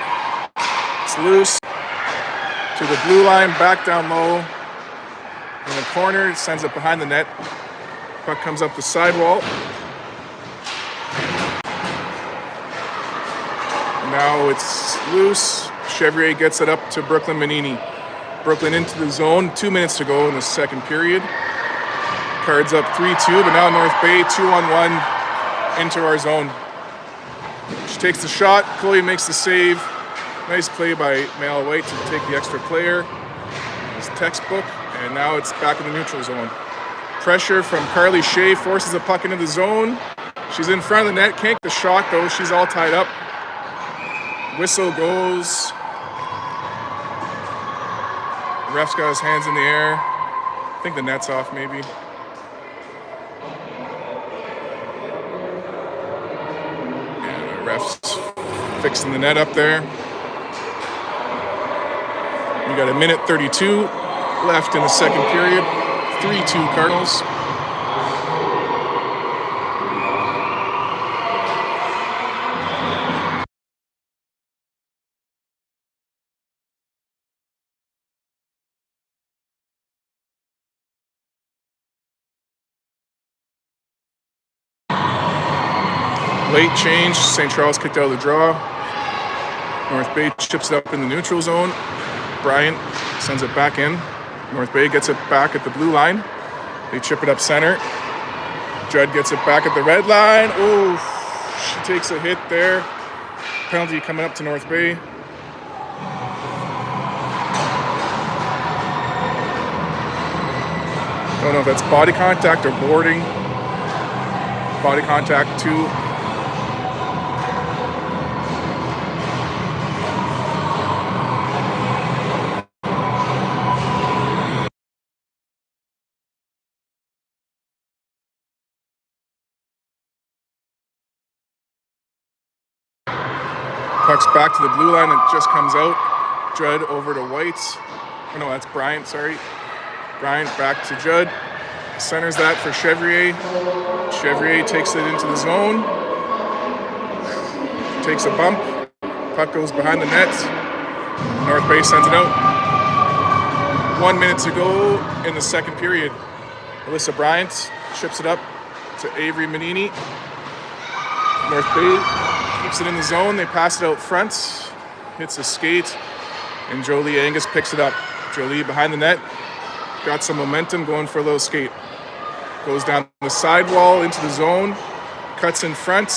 It's loose. To the blue line, back down low. In the corner, sends it behind the net. Puck comes up the sidewall. Now it's loose. Chevrier gets it up to Brooklyn Manini. Brooklyn into the zone. 2 minutes to go in the second period. Cards up 3-2, but now North Bay 2-on-1 into our zone. She takes the shot. Chloe makes the save. Nice play by Mal White to take the extra player. It's textbook, and now it's back in the neutral zone. Pressure from Carly Shea forces the puck into the zone. She's in front of the net, can't get the shot though. She's all tied up. Whistle goes. The ref's got his hands in the air. I think the net's off maybe. Yeah, the ref's fixing the net up there. We got 1:32 left in the second period. 3-2 Cardinals. Late change. St. Charles kicked out of the draw. North Bay chips it up in the neutral zone. Bryant sends it back in. North Bay gets it back at the blue line. They chip it up center. Judd gets it back at the red line. Ooh, she takes a hit there. Penalty coming up to North Bay. Don't know if that's body contact or boarding. Body contact too. Puck's back to the blue line, it just comes out. Judd over to White. Oh no, that's Bryant, sorry. Bryant back to Judd. Centers that for Chevrier. Chevrier takes it into the zone. Takes a bump. Puck goes behind the net. North Bay sends it out. 1 minute to go in the second period. Alyssa Bryant chips it up to Avery Manini. North Bay keeps it in the zone. They pass it out front. Hits a skate. And Jolie Angus picks it up. Jolie behind the net. Got some momentum, going for a little skate. Goes down the sidewall into the zone. Cuts in front.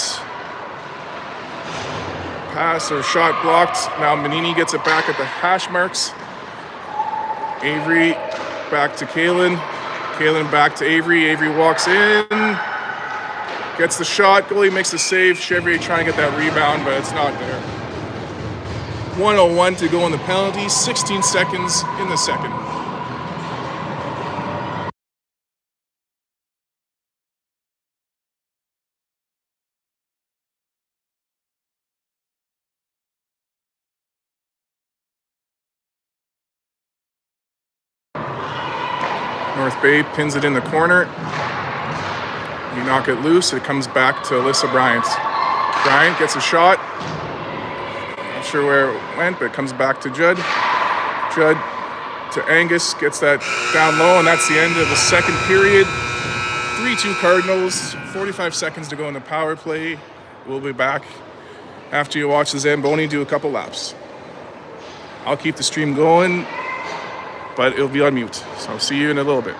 Pass or shot blocked. Now Manini gets it back at the hash marks. Avery back to Kaylin. Kaylin back to Avery. Avery walks in. Gets the shot. Goalie makes the save. Chevrier trying to get that rebound, but it's not there. 1:01 to go in the penalty. 16 seconds in the second. North Bay pins it in the corner. You knock it loose, it comes back to Alyssa Bryant. Bryant gets a shot. Not sure where it went, but it comes back to Judd. Judd to Angus, gets that down low, and that's the end of the second period. 3-2 Cardinals, 45 seconds to go in the power play. We'll be back after you watch the Zamboni do a couple laps. I'll keep the stream going, but it'll be on mute. So I'll see you in a little bit.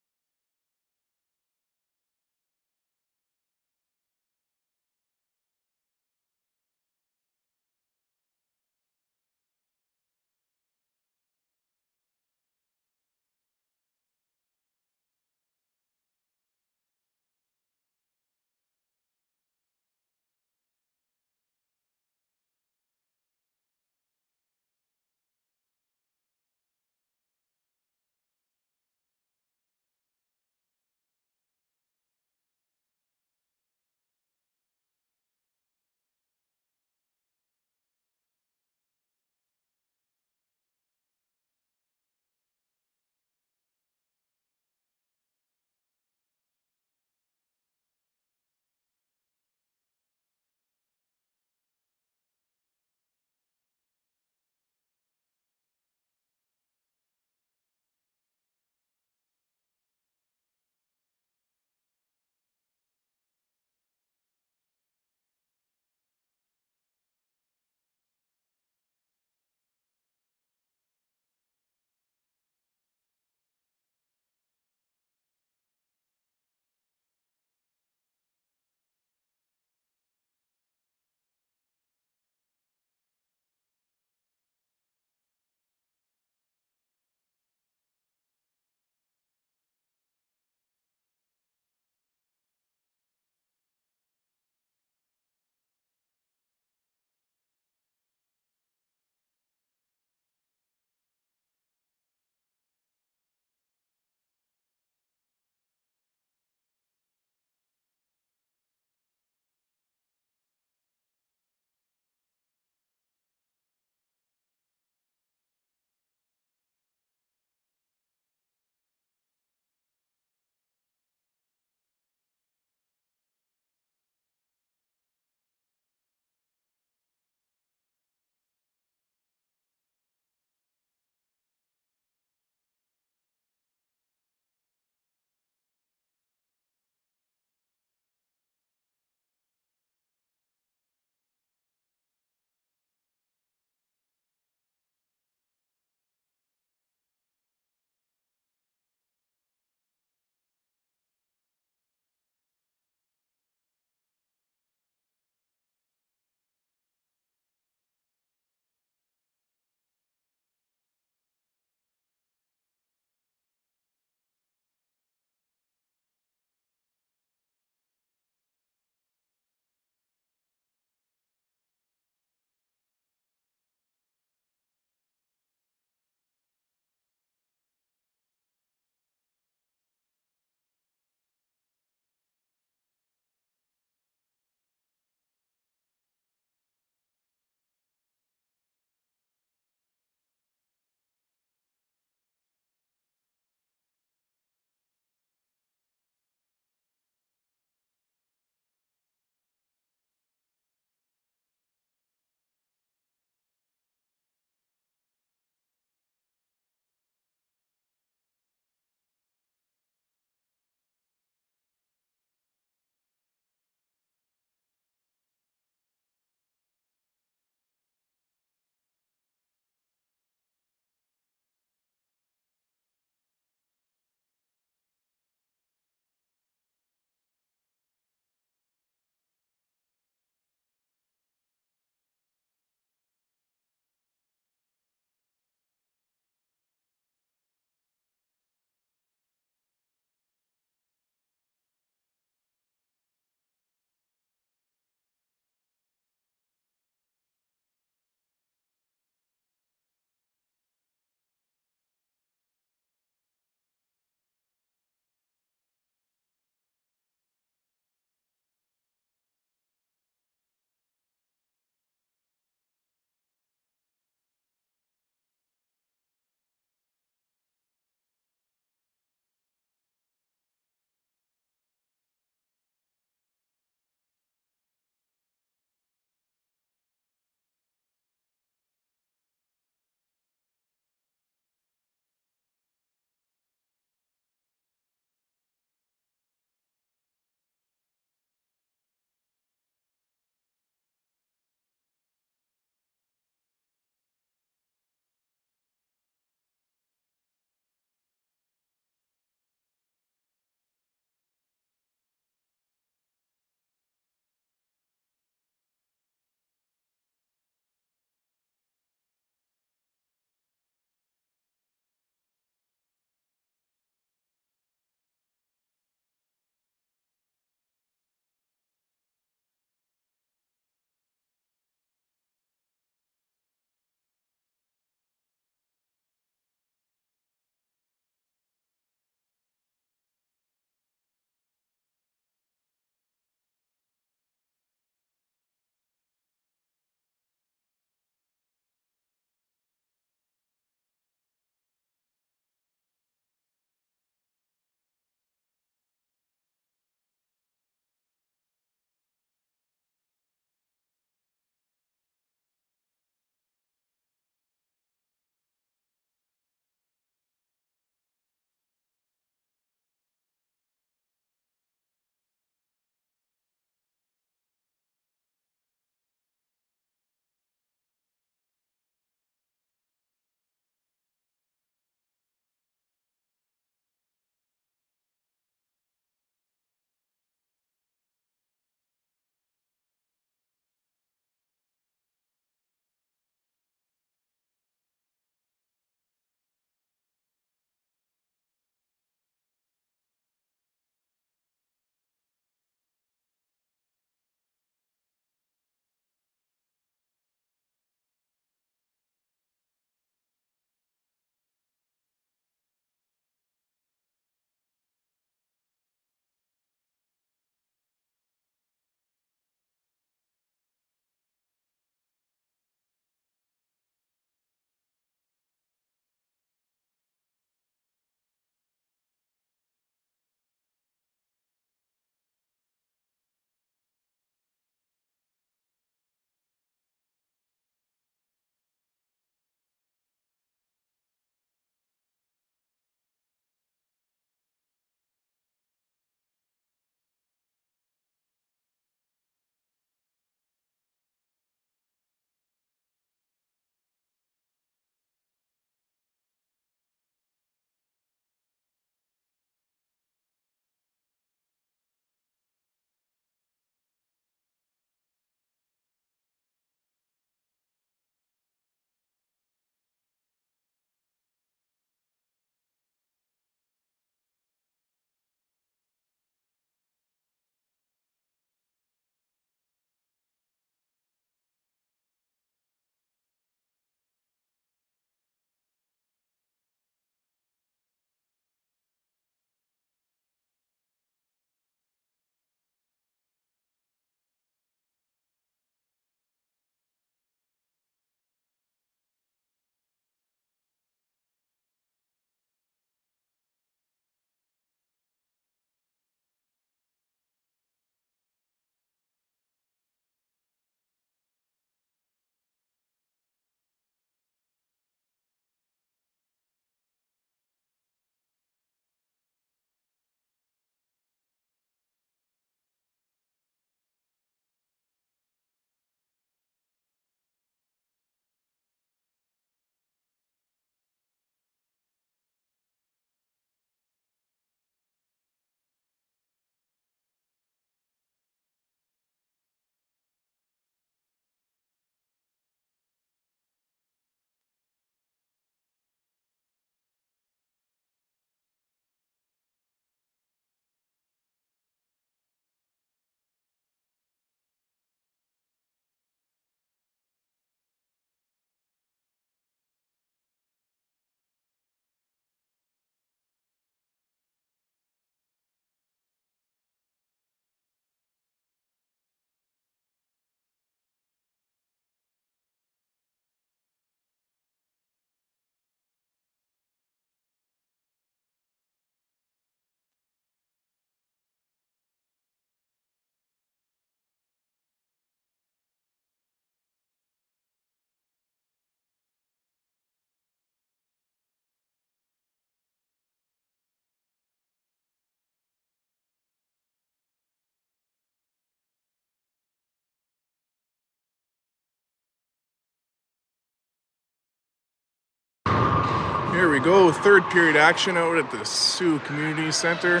Here we go, third period action out at the Sioux Community Center.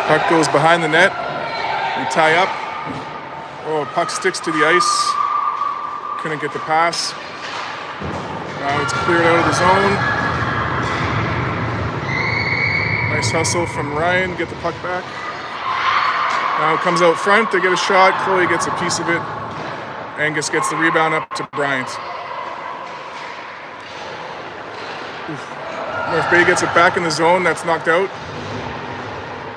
Puck goes behind the net. We tie up. Oh, puck sticks to the ice. Couldn't get the pass. Now it's cleared out of the zone. Nice hustle from Ryan, get the puck back. Now it comes out front, they get a shot. Chloe gets a piece of it. Angus gets the rebound up to Bryant. North Bay gets it back in the zone, that's knocked out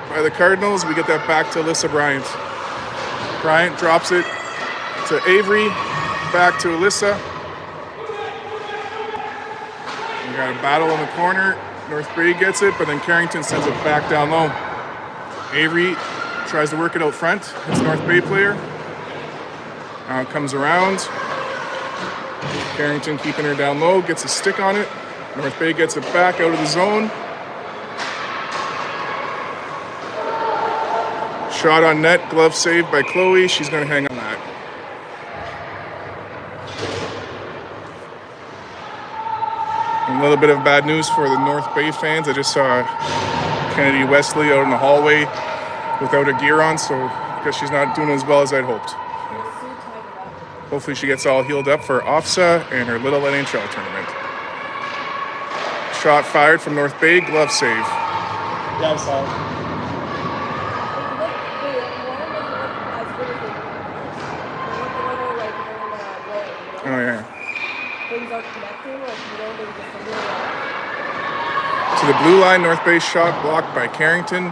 by the Cardinals. We get that back to Alyssa Bryant. Bryant drops it to Avery, back to Alyssa. We got a battle in the corner. North Bay gets it, but then Carrington sends it back down low. Avery tries to work it out front. It's a North Bay player. Now it comes around. Carrington keeping her down low, gets a stick on it. North Bay gets it back out of the zone. Shot on net, glove saved by Chloe. She's going to hang on that. A little bit of bad news for the North Bay fans. I just saw Kennedy Wesley out in the hallway without her gear on, so I guess she's not doing as well as I'd hoped. Hopefully she gets all healed up for OFSA and her little NHL tournament. Shot fired from North Bay, glove save. Yeah, I saw it. Oh, yeah. Things are connecting, like you don't need To the blue line, North Bay shot blocked by Carrington.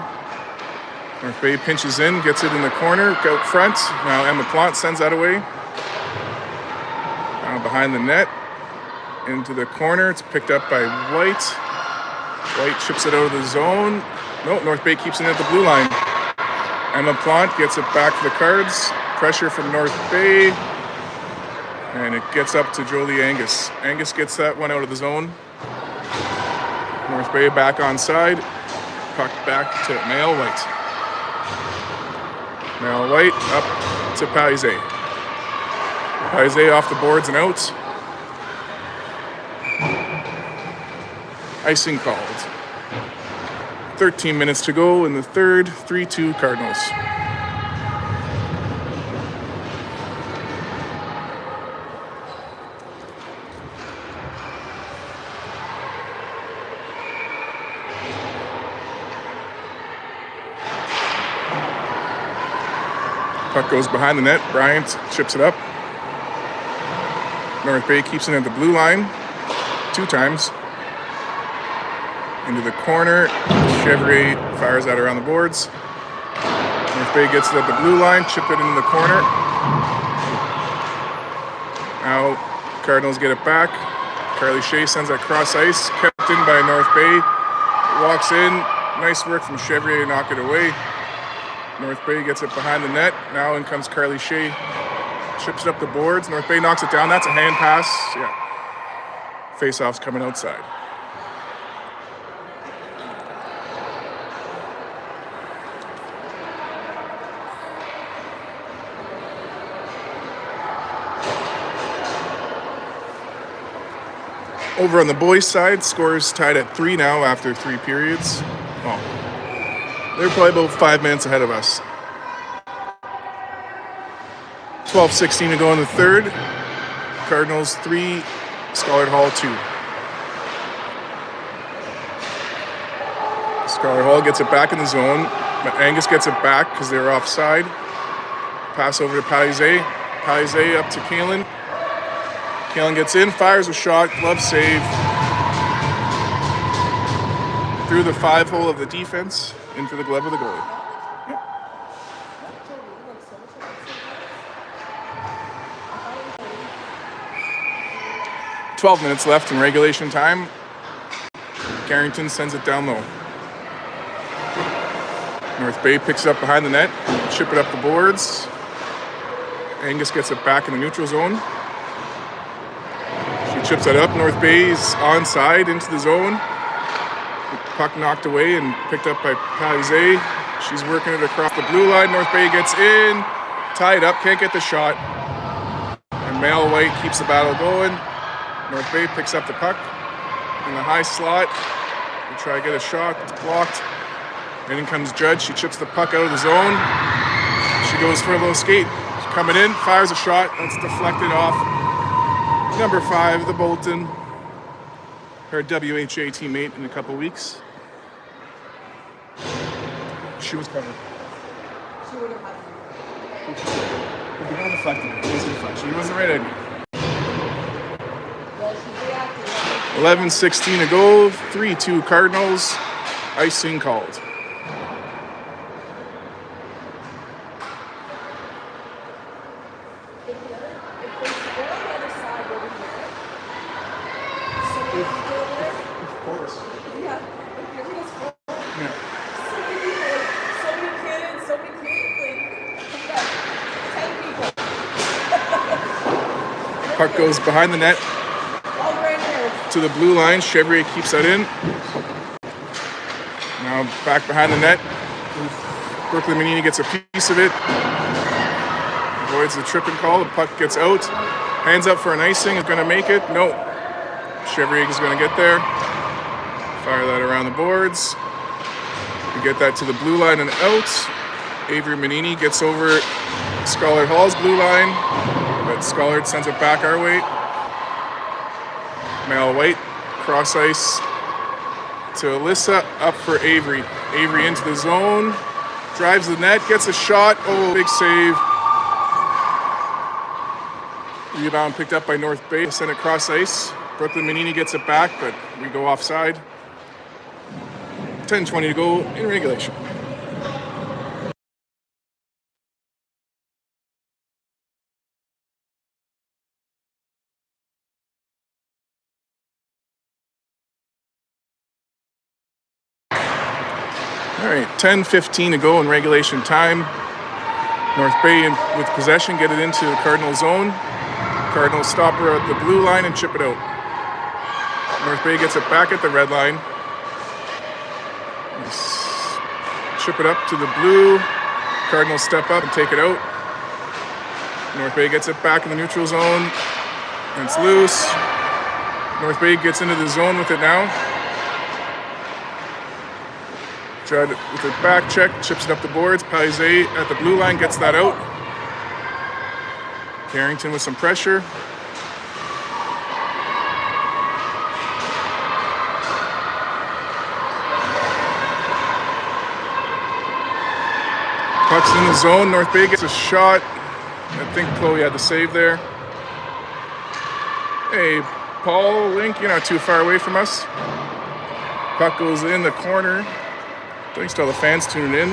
North Bay pinches in, gets it in the corner, out front. Now Emma Plante sends that away. Now behind the net, into the corner. It's picked up by White. White chips it out of the zone. No, North Bay keeps it at the blue line. Emma Plante gets it back to the Cards. Pressure from North Bay. And it gets up to Jolie Angus. Angus gets that one out of the zone. North Bay back on side. Puck back to Mel White. Mel White up to Paize. Paize off the boards and out. Icing called. 13 minutes to go in the third. 3-2 Cardinals. Puck goes behind the net. Bryant chips it up. North Bay keeps it at the blue line 2 times. Into the corner. Chevrolet fires that around the boards. North Bay gets it at the blue line, chip it into the corner. Now Cardinals get it back. Carly Shea sends that cross ice, kept in by North Bay. Walks in. Nice work from Chevrolet to knock it away. North Bay gets it behind the net. Now in comes Carly Shea. Chips it up the boards. North Bay knocks it down. That's a hand pass. Yeah. Face-off's coming outside. Over on the boys' side, scores tied at 3 now after 3 periods. Oh. They're probably about 5 minutes ahead of us. 12:16 to go in the third. Cardinals 3, Scholar Hall 2. Scholar Hall gets it back in the zone, but Angus gets it back because they were offside. Pass over to Paize. Paize up to Kalen. Kalen gets in, fires a shot, glove save. Through the 5-hole of the defense, into the glove of the goalie. Yep. 12 minutes left in regulation time. Carrington sends it down low. North Bay picks it up behind the net, chip it up the boards. Angus gets it back in the neutral zone. She chips it up. North Bay's onside into the zone. Puck knocked away and picked up by Paize. She's working it across the blue line. North Bay gets in. tied up, can't get the shot. And Male White keeps the battle going. North Bay picks up the puck in the high slot. They try to get a shot, it's blocked. And in comes Judge, she chips the puck out of the zone. She goes for a little skate. She's coming in, fires a shot, that's deflected off. Number 5, the Bolton. Her WHA teammate in a couple weeks. She was covered. She would have had It deflected. It was deflection. It wasn't the right idea. well, she's reacting. 11:16 to go. 3-2 Cardinals. Icing called. If they score on the other side over here, somebody can go there. Of course. Yeah, if everyone score, Yeah. so many people, like, so many kids, like, we got 10 people, Puck goes behind the net all grandparents. to the blue line. Chevrier keeps that in. Now back behind the net. Brooklyn Manini gets a piece of it. Avoids the tripping call. The puck gets out. Hands up for an icing. Is going to make it. No. Chevrier is going to get there. Fire that around the boards. We get that to the blue line and out. Avery Manini gets over Scholar Hall's blue line, but Scholar sends it back our way. Male White, cross ice to Alyssa, up for Avery. Avery into the zone, drives the net, gets a shot. Oh, big save. Rebound picked up by North Bay, send it cross ice. Brooklyn Manini gets it back, but we go offside. 10:20 to go in regulation. All right, 10:15 to go in regulation time. North Bay with possession, get it into the Cardinal zone. Cardinals stop her at the blue line and chip it out. North Bay gets it back at the red line. Chip it up to the blue. Cardinals step up and take it out. North Bay gets it back in the neutral zone. And it's loose. North Bay gets into the zone with it now. Judd with a back check, chips it up the boards. Paise at the blue line gets that out. Carrington with some pressure. Puck's in the zone. North Bay gets a shot. I think Chloe had the save there. Hey, Paul Link, you're not too far away from us. Puck goes in the corner. Thanks to all the fans tuning in.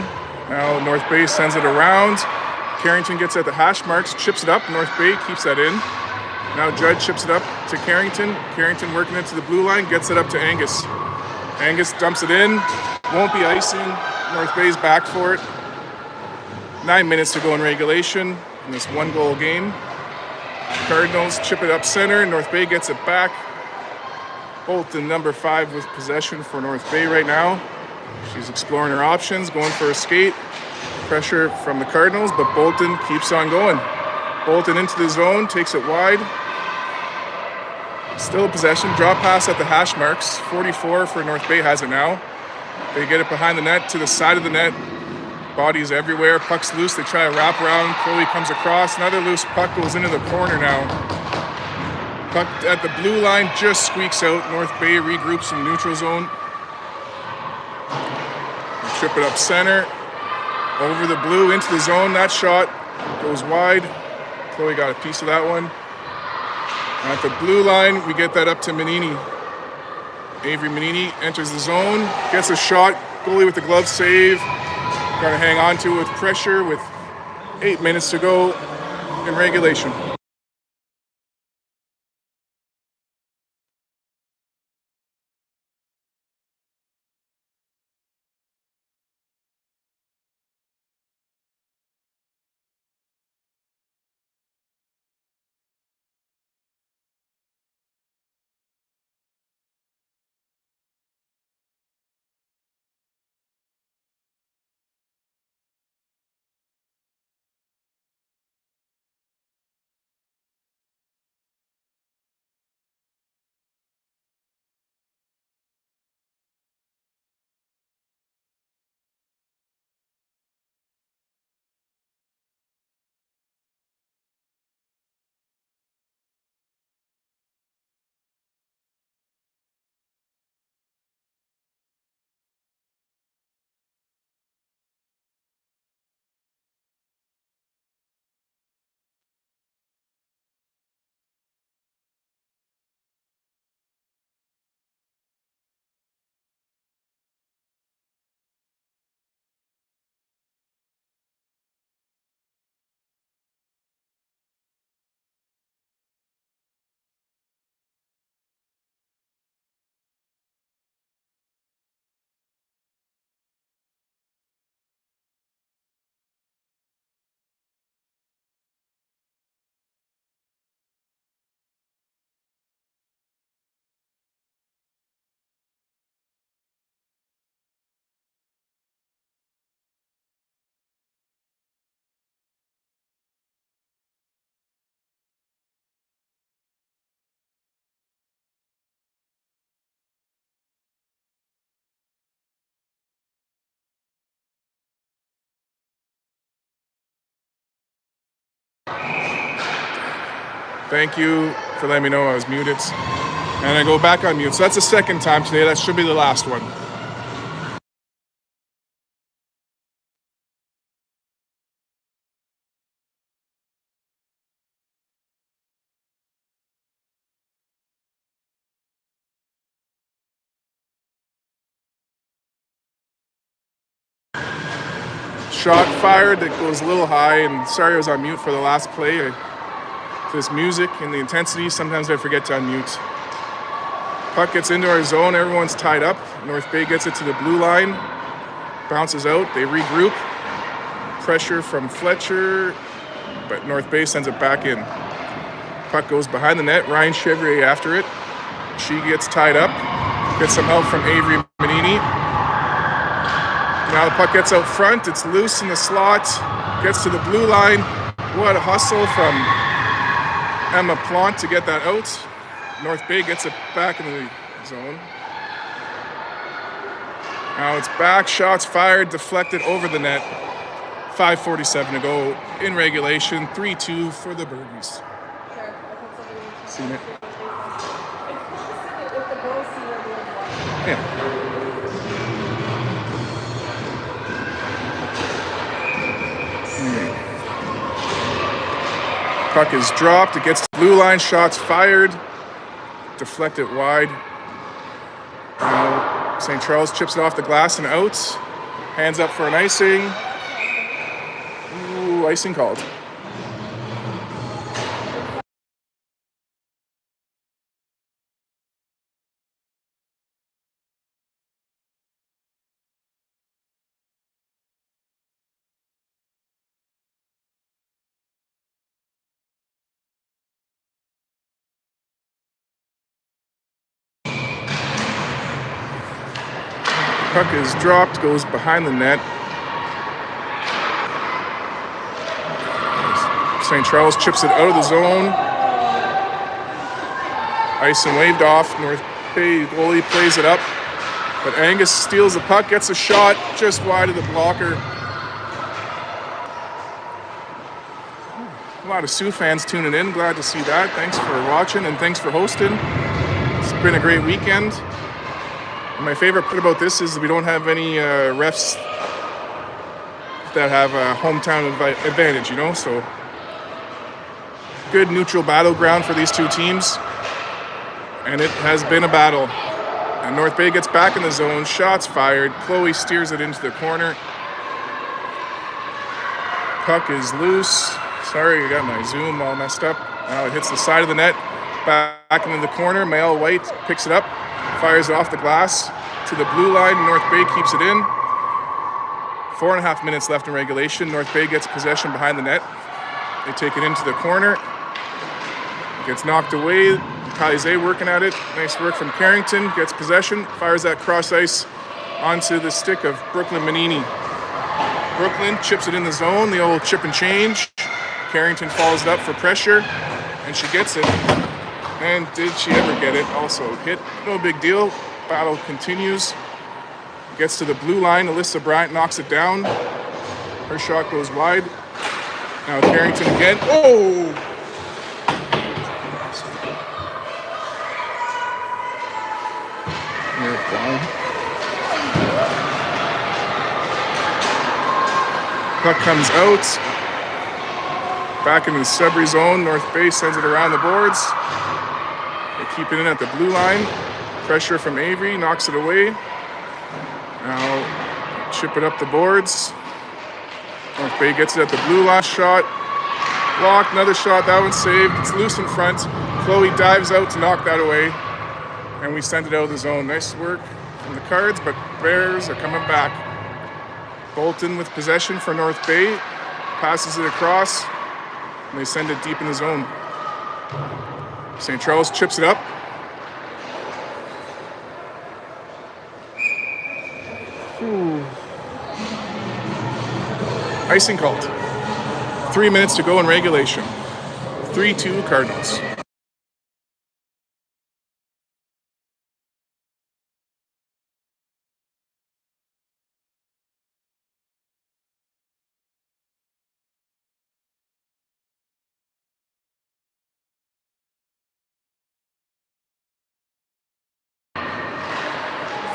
Now North Bay sends it around. Carrington gets at the hash marks, chips it up. North Bay keeps that in. Now Judd chips it up to Carrington. Carrington working it to the blue line, gets it up to Angus. Angus dumps it in. Won't be icing. North Bay's back for it. 9 minutes to go in regulation in this 1-goal game. Cardinals chip it up center. North Bay gets it back. Bolton, number 5, with possession for North Bay right now. She's exploring her options, going for a skate. Pressure from the Cardinals, but Bolton keeps on going. Bolton into the zone, takes it wide. Still possession, drop pass at the hash marks. 44 for North Bay has it now. They get it behind the net, to the side of the net. Bodies everywhere, puck's loose, they try to wrap around. Chloe comes across, another loose puck goes into the corner now. Puck at the blue line just squeaks out. North Bay regroups in the neutral zone. Trip it up center, over the blue, into the zone. That shot goes wide. Chloe got a piece of that one. At the blue line, we get that up to Manini. Avery Manini enters the zone, gets a shot. Goalie with the glove save. Got to hang on to it with pressure with 8 minutes to go in regulation. Thank you for letting me know I was muted. And I go back on mute. So that's the second time today. That should be the last one. Shot fired that goes a little high, and sorry I was on mute for the last play. This music and the intensity, sometimes I forget to unmute. Puck gets into our zone, everyone's tied up. North Bay gets it to the blue line, bounces out, they regroup. Pressure from Fletcher, but North Bay sends it back in. Puck goes behind the net, Ryan Chevrier after it. She gets tied up, gets some help from Avery Manini. Now the puck gets out front, it's loose in the slot, gets to the blue line. What a hustle from Emma Plante to get that out. North Bay gets it back in the zone. Now it's back, shots fired, deflected over the net. 5:47 to go in regulation, 3-2 for the Birdies. Seen it? Yeah. Puck is dropped, it gets to the blue line, shots fired, deflected wide. Now St. Charles chips it off the glass and out. Hands up for an icing. Ooh, icing called. Puck is dropped, goes behind the net. St. Charles chips it out of the zone. Icing waved off. North Bay goalie plays it up. But Angus steals the puck, gets a shot just wide of the blocker. A lot of Sioux fans tuning in. Glad to see that. Thanks for watching and thanks for hosting. It's been a great weekend. And my favorite part about this is we don't have any refs that have a hometown advantage, you know? So good neutral battleground for these two teams. And it has been a battle. And North Bay gets back in the zone, shots fired. Chloe steers it into the corner. Puck is loose. Sorry, I got my zoom all messed up. Now it hits the side of the net, back into the corner. Mael White picks it up, fires it off the glass to the blue line. North Bay keeps it in. 4.5 minutes left in regulation. North Bay gets possession behind the net. They take it into the corner. It gets knocked away. Palizé working at it. Nice work from Carrington. Gets possession, fires that cross ice onto the stick of Brooklyn Manini. Brooklyn chips it in the zone, the old chip and change. Carrington follows it up for pressure, and she gets it. And did she ever get it? Also hit. No big deal. Battle continues. Gets to the blue line. Alyssa Bryant knocks it down. Her shot goes wide. Now Carrington again. Oh! Puck comes out. Back into the Sudbury zone. North Bay sends it around the boards. They keep it in at the blue line. Pressure from Avery, knocks it away. Now chip it up the boards. North Bay gets it at the blue line. Shot. Blocked, another shot. That one's saved. It's loose in front. Chloe dives out to knock that away. And we send it out of the zone. Nice work from the Cards, but Bears are coming back. Bolton with possession for North Bay. Passes it across. And they send it deep in the zone. St. Charles chips it up. Ooh. Icing called. 3 minutes to go in regulation. 3-2 Cardinals.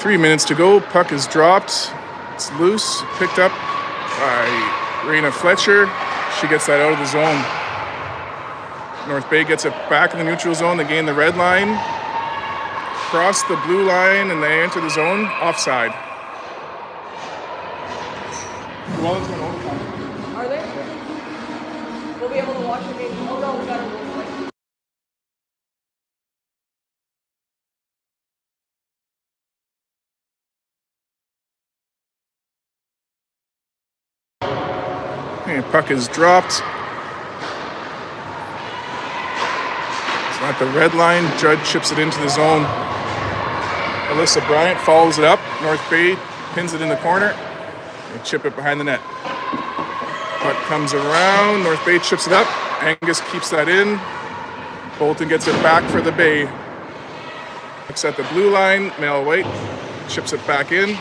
3 minutes to go. Puck is dropped. It's loose. Picked up by Raina Fletcher. She gets that out of the zone. North Bay gets it back in the neutral zone. They gain the red line. Cross the blue line and they enter the zone. Offside. Wellington overtime. Are they? We'll be able to watch the game. Oh no, we gotta roll. And puck is dropped. It's at the red line. Judd chips it into the zone. Alyssa Bryant follows it up. North Bay pins it in the corner. They chip it behind the net. Puck comes around. North Bay chips it up. Angus keeps that in. Bolton gets it back for the Bay. Looks at the blue line. Mel White chips it back in.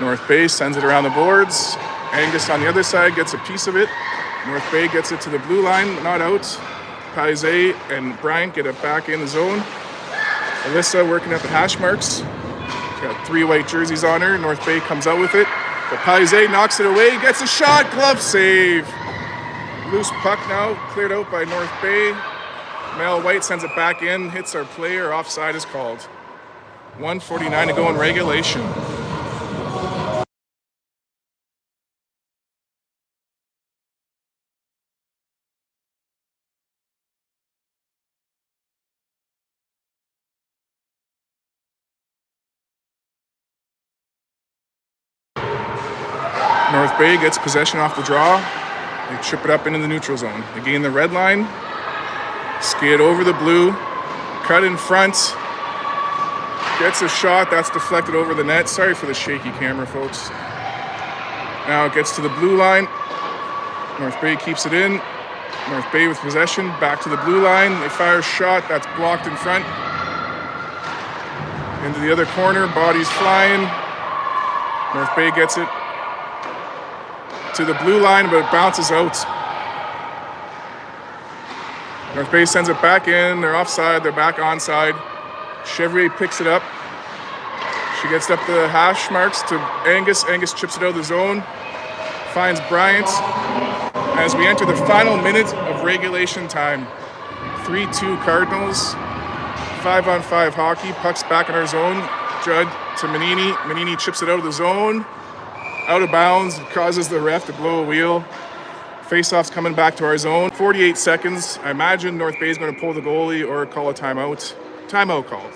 North Bay sends it around the boards. Angus on the other side gets a piece of it. North Bay gets it to the blue line, not out. Paise and Bryant get it back in the zone. Alyssa working at the hash marks. She's got 3 white jerseys on her. North Bay comes out with it. But Paise knocks it away, gets a shot, glove save. Loose puck now, cleared out by North Bay. Mel White sends it back in, hits our player, offside is called. 1:49 to go in regulation. North Bay gets possession off the draw. They chip it up into the neutral zone. They gain the red line, skate over the blue, cut in front, gets a shot, that's deflected over the net. Sorry for the shaky camera, folks. Now it gets to the blue line. North Bay keeps it in. North Bay with possession, back to the blue line. They fire a shot, that's blocked in front. Into the other corner, bodies flying. North Bay gets it to the blue line, but it bounces out. North Bay sends it back in. They're offside. They're back onside. Chevrier picks it up. She gets up the hash marks to Angus. Angus chips it out of the zone. Finds Bryant. As we enter the final minute of regulation time. 3-2 Cardinals. 5-on-5 hockey. Puck's back in our zone. Judd to Manini. Manini chips it out of the zone. Out of bounds, causes the ref to blow a wheel. Face-off's coming back to our zone. 48 seconds. I imagine North Bay is going to pull the goalie or call a timeout. Timeout called.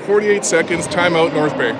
48 seconds, timeout, North Bay.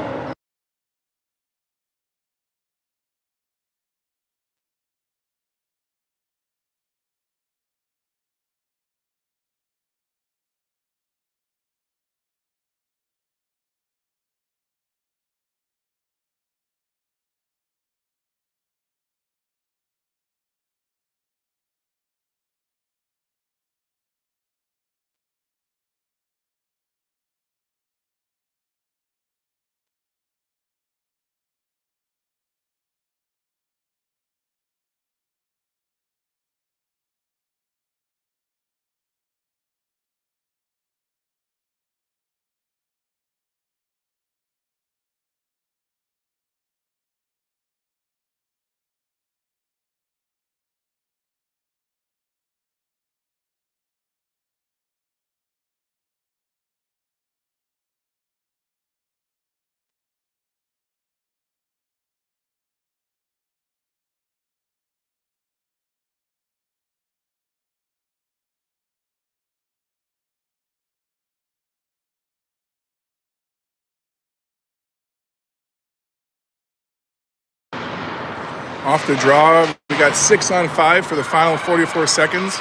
Off the draw, we got 6-on-5 for the final 44 seconds.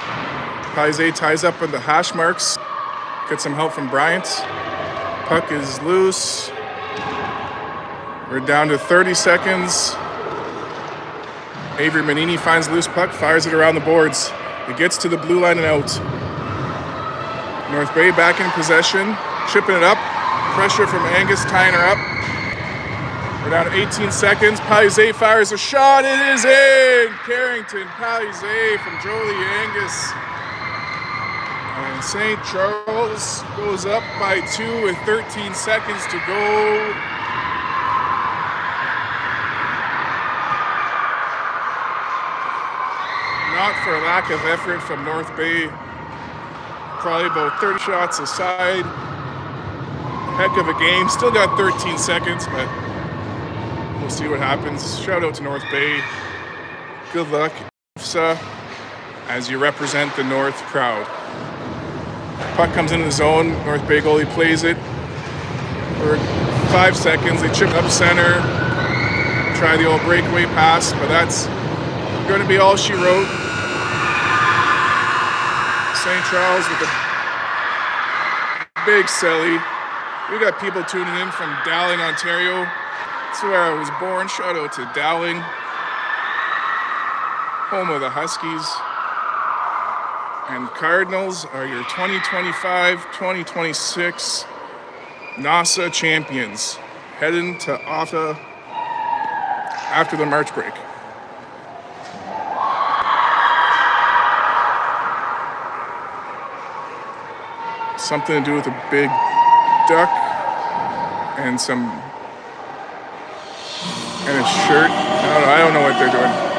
Paise ties up on the hash marks. Gets some help from Bryant. Puck is loose. We're down to 30 seconds. Avery Manini finds loose puck, fires it around the boards. It gets to the blue line and out. North Bay back in possession, chipping it up. Pressure from Angus tying her up. We're down to 18 seconds. Paise fires a shot. It is in! Carrington Paise from Jolie Angus. And And St. Charles goes up by 2 with 13 seconds to go. Not for lack of effort from North Bay. Probably about 30 shots aside. Heck of a game. Still got 13 seconds, but we'll see what happens. Shout out to North Bay. Good luck, NOSSA, as you represent the North crowd. Puck comes into the zone. North Bay goalie plays it for 5 seconds. They chip up center. Try the old breakaway pass, but that's going to be all she wrote. St. Charles with a big celly. We got people tuning in from Dowling, Ontario. That's where I was born. Shout out to Dowling, home of the Huskies. And Cardinals are your 2025-2026 NOSSA champions, heading to Ottawa after the March break. Something to do with a big duck and a shirt. I don't know what they're doing.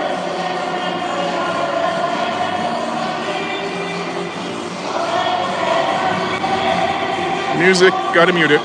Music, gotta mute it.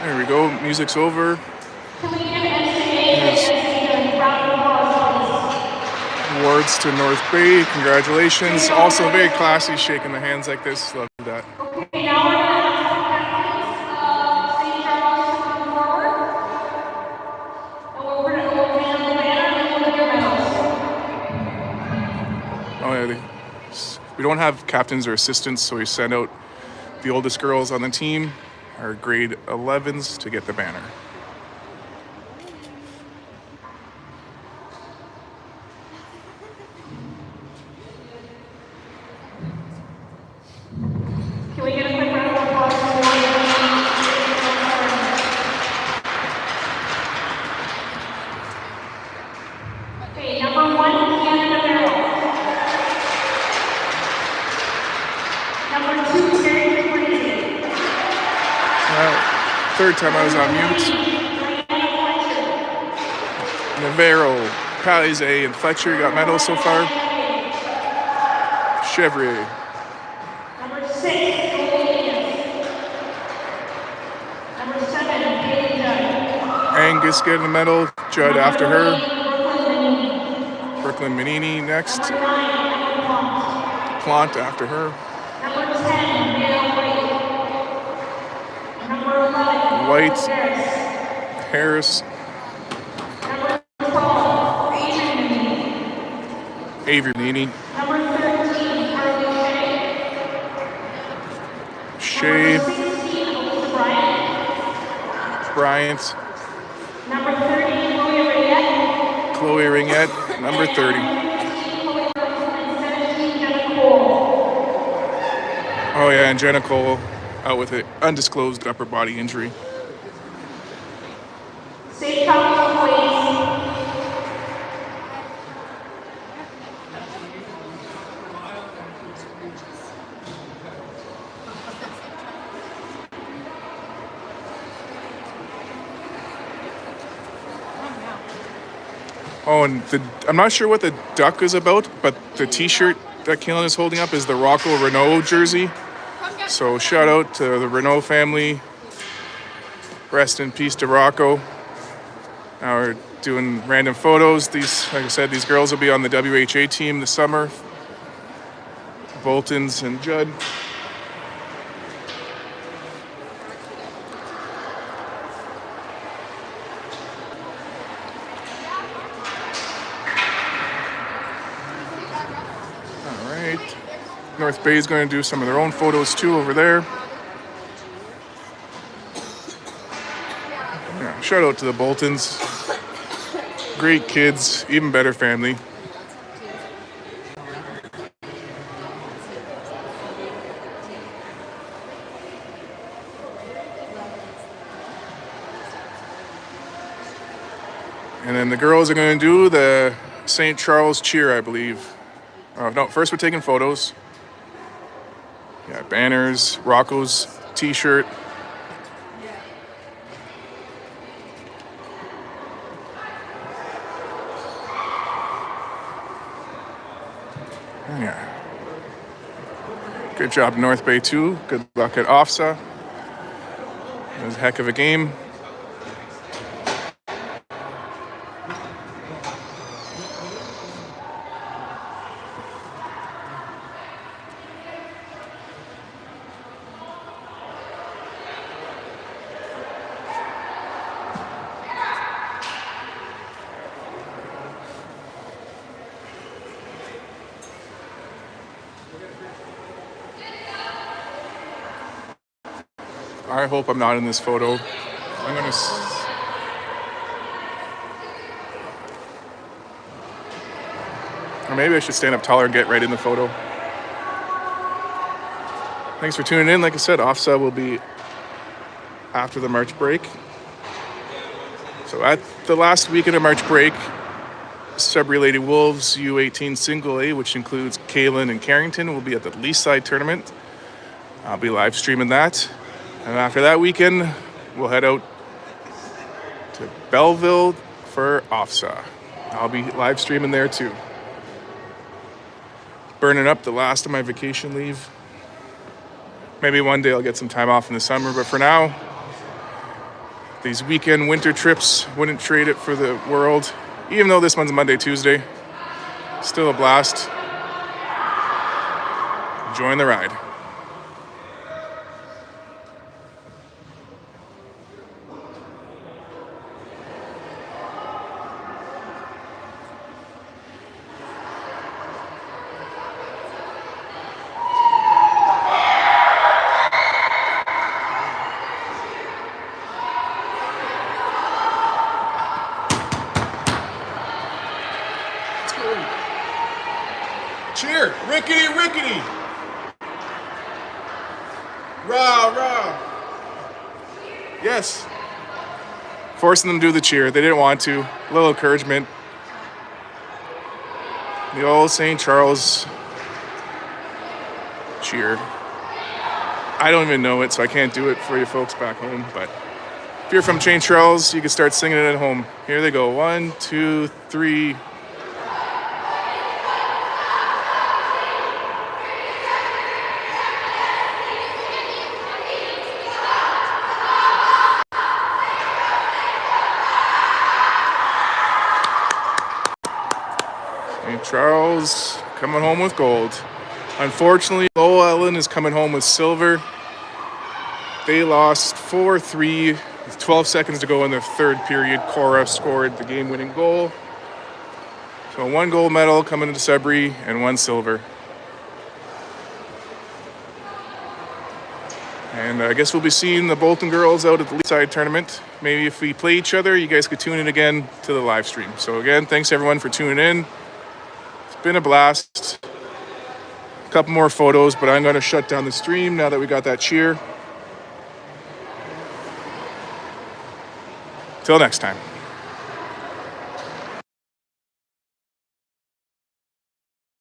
There we go. Music's over. There's awards to North Bay. Congratulations. Also very classy, shaking the hands like this. Love that. Okay, now we're going to ask St. Charles to come forward. And we're going to hand the banner and we'll give your medals. Oh yeah, we don't have captains or assistants, so we send out the oldest girls on the team, our grade 11s, to get the banner. Can we get a quick round of applause for the Okay, number 1, Canada Barrel. Number 2, Terry Brady. Third time I was on mute. Navarro, Palize, and Fletcher got medals so far. Chevrier. Number 6, Williams. Number 7, Haley Judd. Angus getting a medal. Judd after her. Brooklyn Manini next. Number 9, Plant after her. Number 10, Dale White. Number 11, White. Harris. Harris. Number 12, Avery Avery Manini. Number 13, Harley Shea. Number 16, Alyssa Bryant. Bryant. Number 30, Chloe Ringette. Chloe Ringette. Number 30. And 16, Chloe Wilson, and 17, Jenna Cole. Oh yeah, and Jenna Cole out with an undisclosed upper body injury. Safe travels, please. Oh, and I'm not sure what the duck is about, but the t-shirt that Kaylin is holding up is the Rocco Renault jersey. So shout out to the Renault family. Rest in peace to Rocco. Now we're doing random photos. These, like I said, these girls will be on the WHA team this summer. Boltons and Judd. All right. North Bay is going to do some of their own photos too over there. Yeah, shout out to the Boltons. Great kids, even better family. And then the girls are going to do the St. Charles cheer, I believe. Oh, no, first we're taking photos. Yeah, banners, Rocco's t-shirt. Yeah. Good job, North Bay, too. Good luck at OFSA. It was a heck of a game. I hope I'm not in this photo. I'm gonna. Or maybe I should stand up taller and get right in the photo. Thanks for tuning in. Like I said, OFSA will be after the March break. So at the last weekend of March break, Sub-Related Wolves U18 Single A, which includes Kaylin and Carrington, will be at the Leaside tournament. I'll be live streaming that. And after that weekend, we'll head out to Belleville for OFSA. I'll be live streaming there too. Burning up the last of my vacation leave. Maybe one day I'll get some time off in the summer, but for now, these weekend winter trips, wouldn't trade it for the world, even though this one's Monday, Tuesday. Still a blast. Enjoying the ride. Cheer! Rickety, rickety! Rah, rah! Yes. Forcing them to do the cheer. They didn't want to. A little encouragement. The old St. Charles cheer. I don't even know it, so I can't do it for you folks back home. But if you're from St. Charles, you can start singing it at home. Here they go. 1, 2, 3. St. Charles coming home with gold. Unfortunately, Lowell Ellen is coming home with silver. They lost 4-3 with 12 seconds to go in the third period. Cora scored the game-winning goal. So 1 gold medal coming to Sudbury and 1 silver. And I guess we'll be seeing the Bolton girls out at the Leaside tournament. Maybe if we play each other, you guys could tune in again to the live stream. So again, thanks everyone for tuning in. It's been a blast. A couple more photos, but I'm going to shut down the stream now that we got that cheer. Till next time.